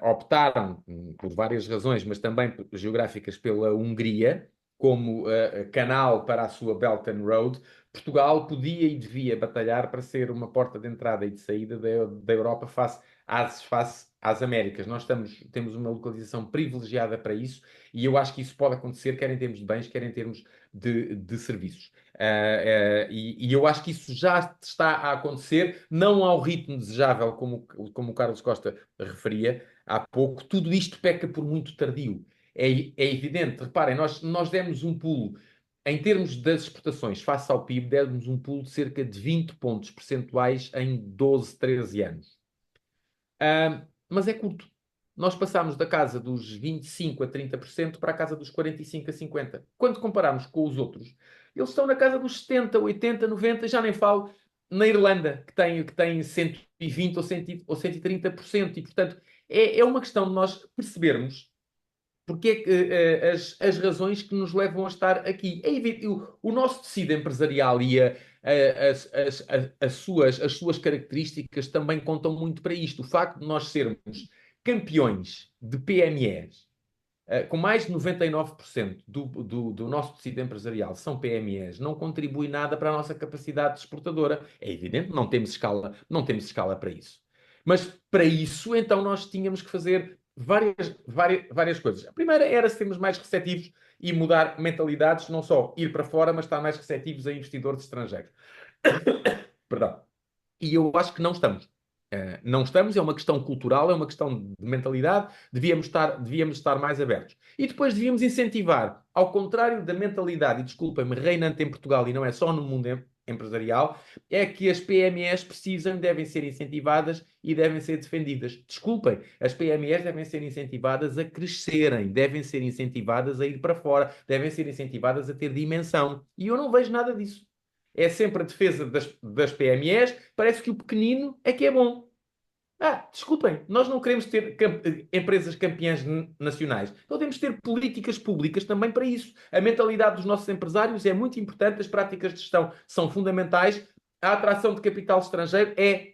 optaram, por várias razões, mas também geográficas, pela Hungria como canal para a sua Belt and Road, Portugal podia e devia batalhar para ser uma porta de entrada e de saída da Europa face às Américas. Nós temos uma localização privilegiada para isso e eu acho que isso pode acontecer quer em termos de bens, quer em termos de serviços. E eu acho que isso já está a acontecer, não ao ritmo desejável como o Carlos Costa referia há pouco. Tudo isto peca por muito tardio. É evidente, reparem, nós demos um pulo, em termos das exportações face ao PIB, demos um pulo de cerca de 20 pontos percentuais em 12, 13 anos. Mas é curto. Nós passámos da casa dos 25% a 30% para a casa dos 45% a 50%. Quando compararmos com os outros, eles estão na casa dos 70%, 80%, 90%, já nem falo na Irlanda, que tem 120% ou 130%. E, portanto, é uma questão de nós percebermos porque é que as razões que nos levam a estar aqui. É evidente, o nosso tecido empresarial e as suas características também contam muito para isto. O facto de nós sermos campeões de PMEs, com mais de 99% do nosso tecido empresarial são PMEs, não contribui nada para a nossa capacidade exportadora. É evidente, não temos escala para isso. Mas para isso, então, nós tínhamos que fazer várias coisas. A primeira era sermos mais receptivos e mudar mentalidades, não só ir para fora, mas estar mais receptivos a investidores estrangeiros. Perdão. E eu acho que não estamos. Não estamos, é uma questão cultural, é uma questão de mentalidade, devíamos estar mais abertos. E depois devíamos incentivar, ao contrário da mentalidade, e desculpem-me, reinante em Portugal, e não é só no mundo empresarial, é que as PMEs precisam, devem ser incentivadas e devem ser defendidas. Desculpem, as PMEs devem ser incentivadas a crescerem, devem ser incentivadas a ir para fora, devem ser incentivadas a ter dimensão. E eu não vejo nada disso. É sempre a defesa das PMEs, parece que o pequenino é que é bom. Desculpem, nós não queremos ter empresas campeãs nacionais. Então temos de ter políticas públicas também para isso. A mentalidade dos nossos empresários é muito importante, as práticas de gestão são fundamentais, a atração de capital estrangeiro é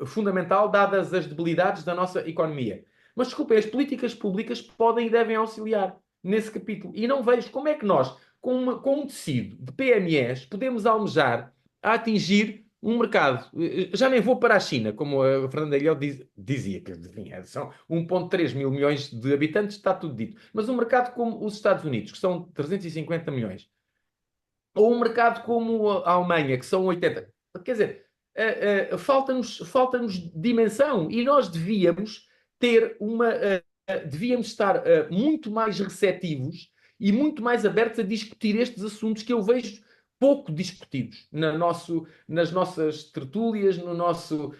fundamental, dadas as debilidades da nossa economia. Mas desculpem, as políticas públicas podem e devem auxiliar nesse capítulo. E não vejo como é que nós, com um tecido de PMEs, podemos almejar a atingir um mercado. Já nem vou para a China, como a Fernanda Ilhéu dizia, que enfim, são 1,3 mil milhões de habitantes, está tudo dito. Mas um mercado como os Estados Unidos, que são 350 milhões, ou um mercado como a Alemanha, que são 80. Quer dizer, falta-nos dimensão e nós devíamos estar muito mais receptivos e muito mais abertos a discutir estes assuntos que eu vejo pouco discutidos nas nossas tertúlias, na nossa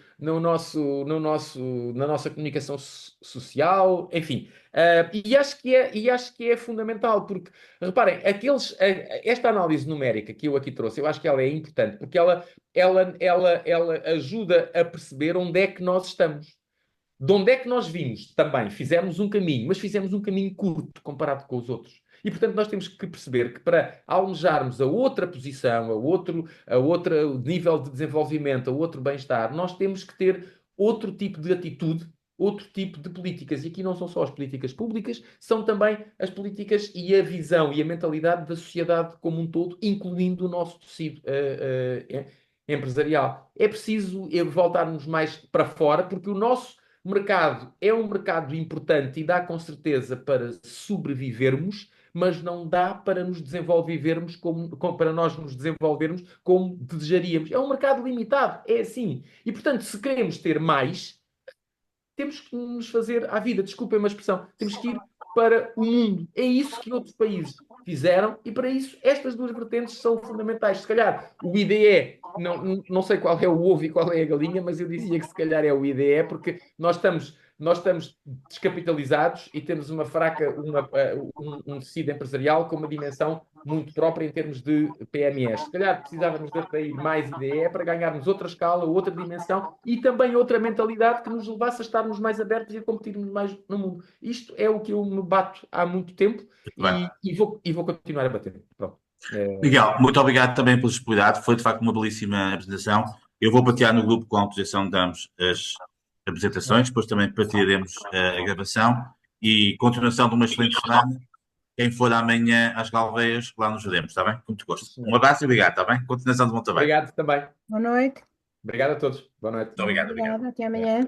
comunicação social, enfim. E acho que é fundamental, porque, reparem, esta análise numérica que eu aqui trouxe, eu acho que ela é importante, porque ela ajuda a perceber onde é que nós estamos. De onde é que nós vimos? Também fizemos um caminho, mas fizemos um caminho curto comparado com os outros. E, portanto, nós temos que perceber que para almejarmos a outra posição, a outro nível de desenvolvimento, a outro bem-estar, nós temos que ter outro tipo de atitude, outro tipo de políticas. E aqui não são só as políticas públicas, são também as políticas e a visão e a mentalidade da sociedade como um todo, incluindo o nosso tecido empresarial. É preciso voltarmos mais para fora, porque o nosso mercado é um mercado importante e dá com certeza para sobrevivermos, mas não dá para nos desenvolvermos para nós nos desenvolvermos como desejaríamos. É um mercado limitado, é assim. E, portanto, se queremos ter mais, temos que nos fazer à vida, desculpem uma expressão, temos que ir para o mundo. É isso que outros países fizeram e para isso estas duas vertentes são fundamentais. Se calhar o IDE, não sei qual é o ovo e qual é a galinha, mas eu dizia que se calhar é o IDE, porque nós estamos descapitalizados e temos um tecido empresarial com uma dimensão muito própria em termos de PMEs. Se calhar precisávamos de atrair mais IDE para ganharmos outra escala, outra dimensão e também outra mentalidade que nos levasse a estarmos mais abertos e a competirmos mais no mundo. Isto é o que eu me bato há muito tempo e vou continuar a bater. Pronto. Miguel, muito obrigado também pela disponibilidade. Foi de facto uma belíssima apresentação. Eu vou partilhar no grupo com a autorização de ambos as apresentações, depois também partilharemos a gravação e continuação de uma excelente semana. Quem for amanhã às Galveias, lá nos veremos, está bem? Com muito gosto. Um abraço e obrigado, está bem? Continuação de bom trabalho. Obrigado também. Boa noite. Obrigado a todos. Boa noite. Muito obrigado. Obrigada, até amanhã.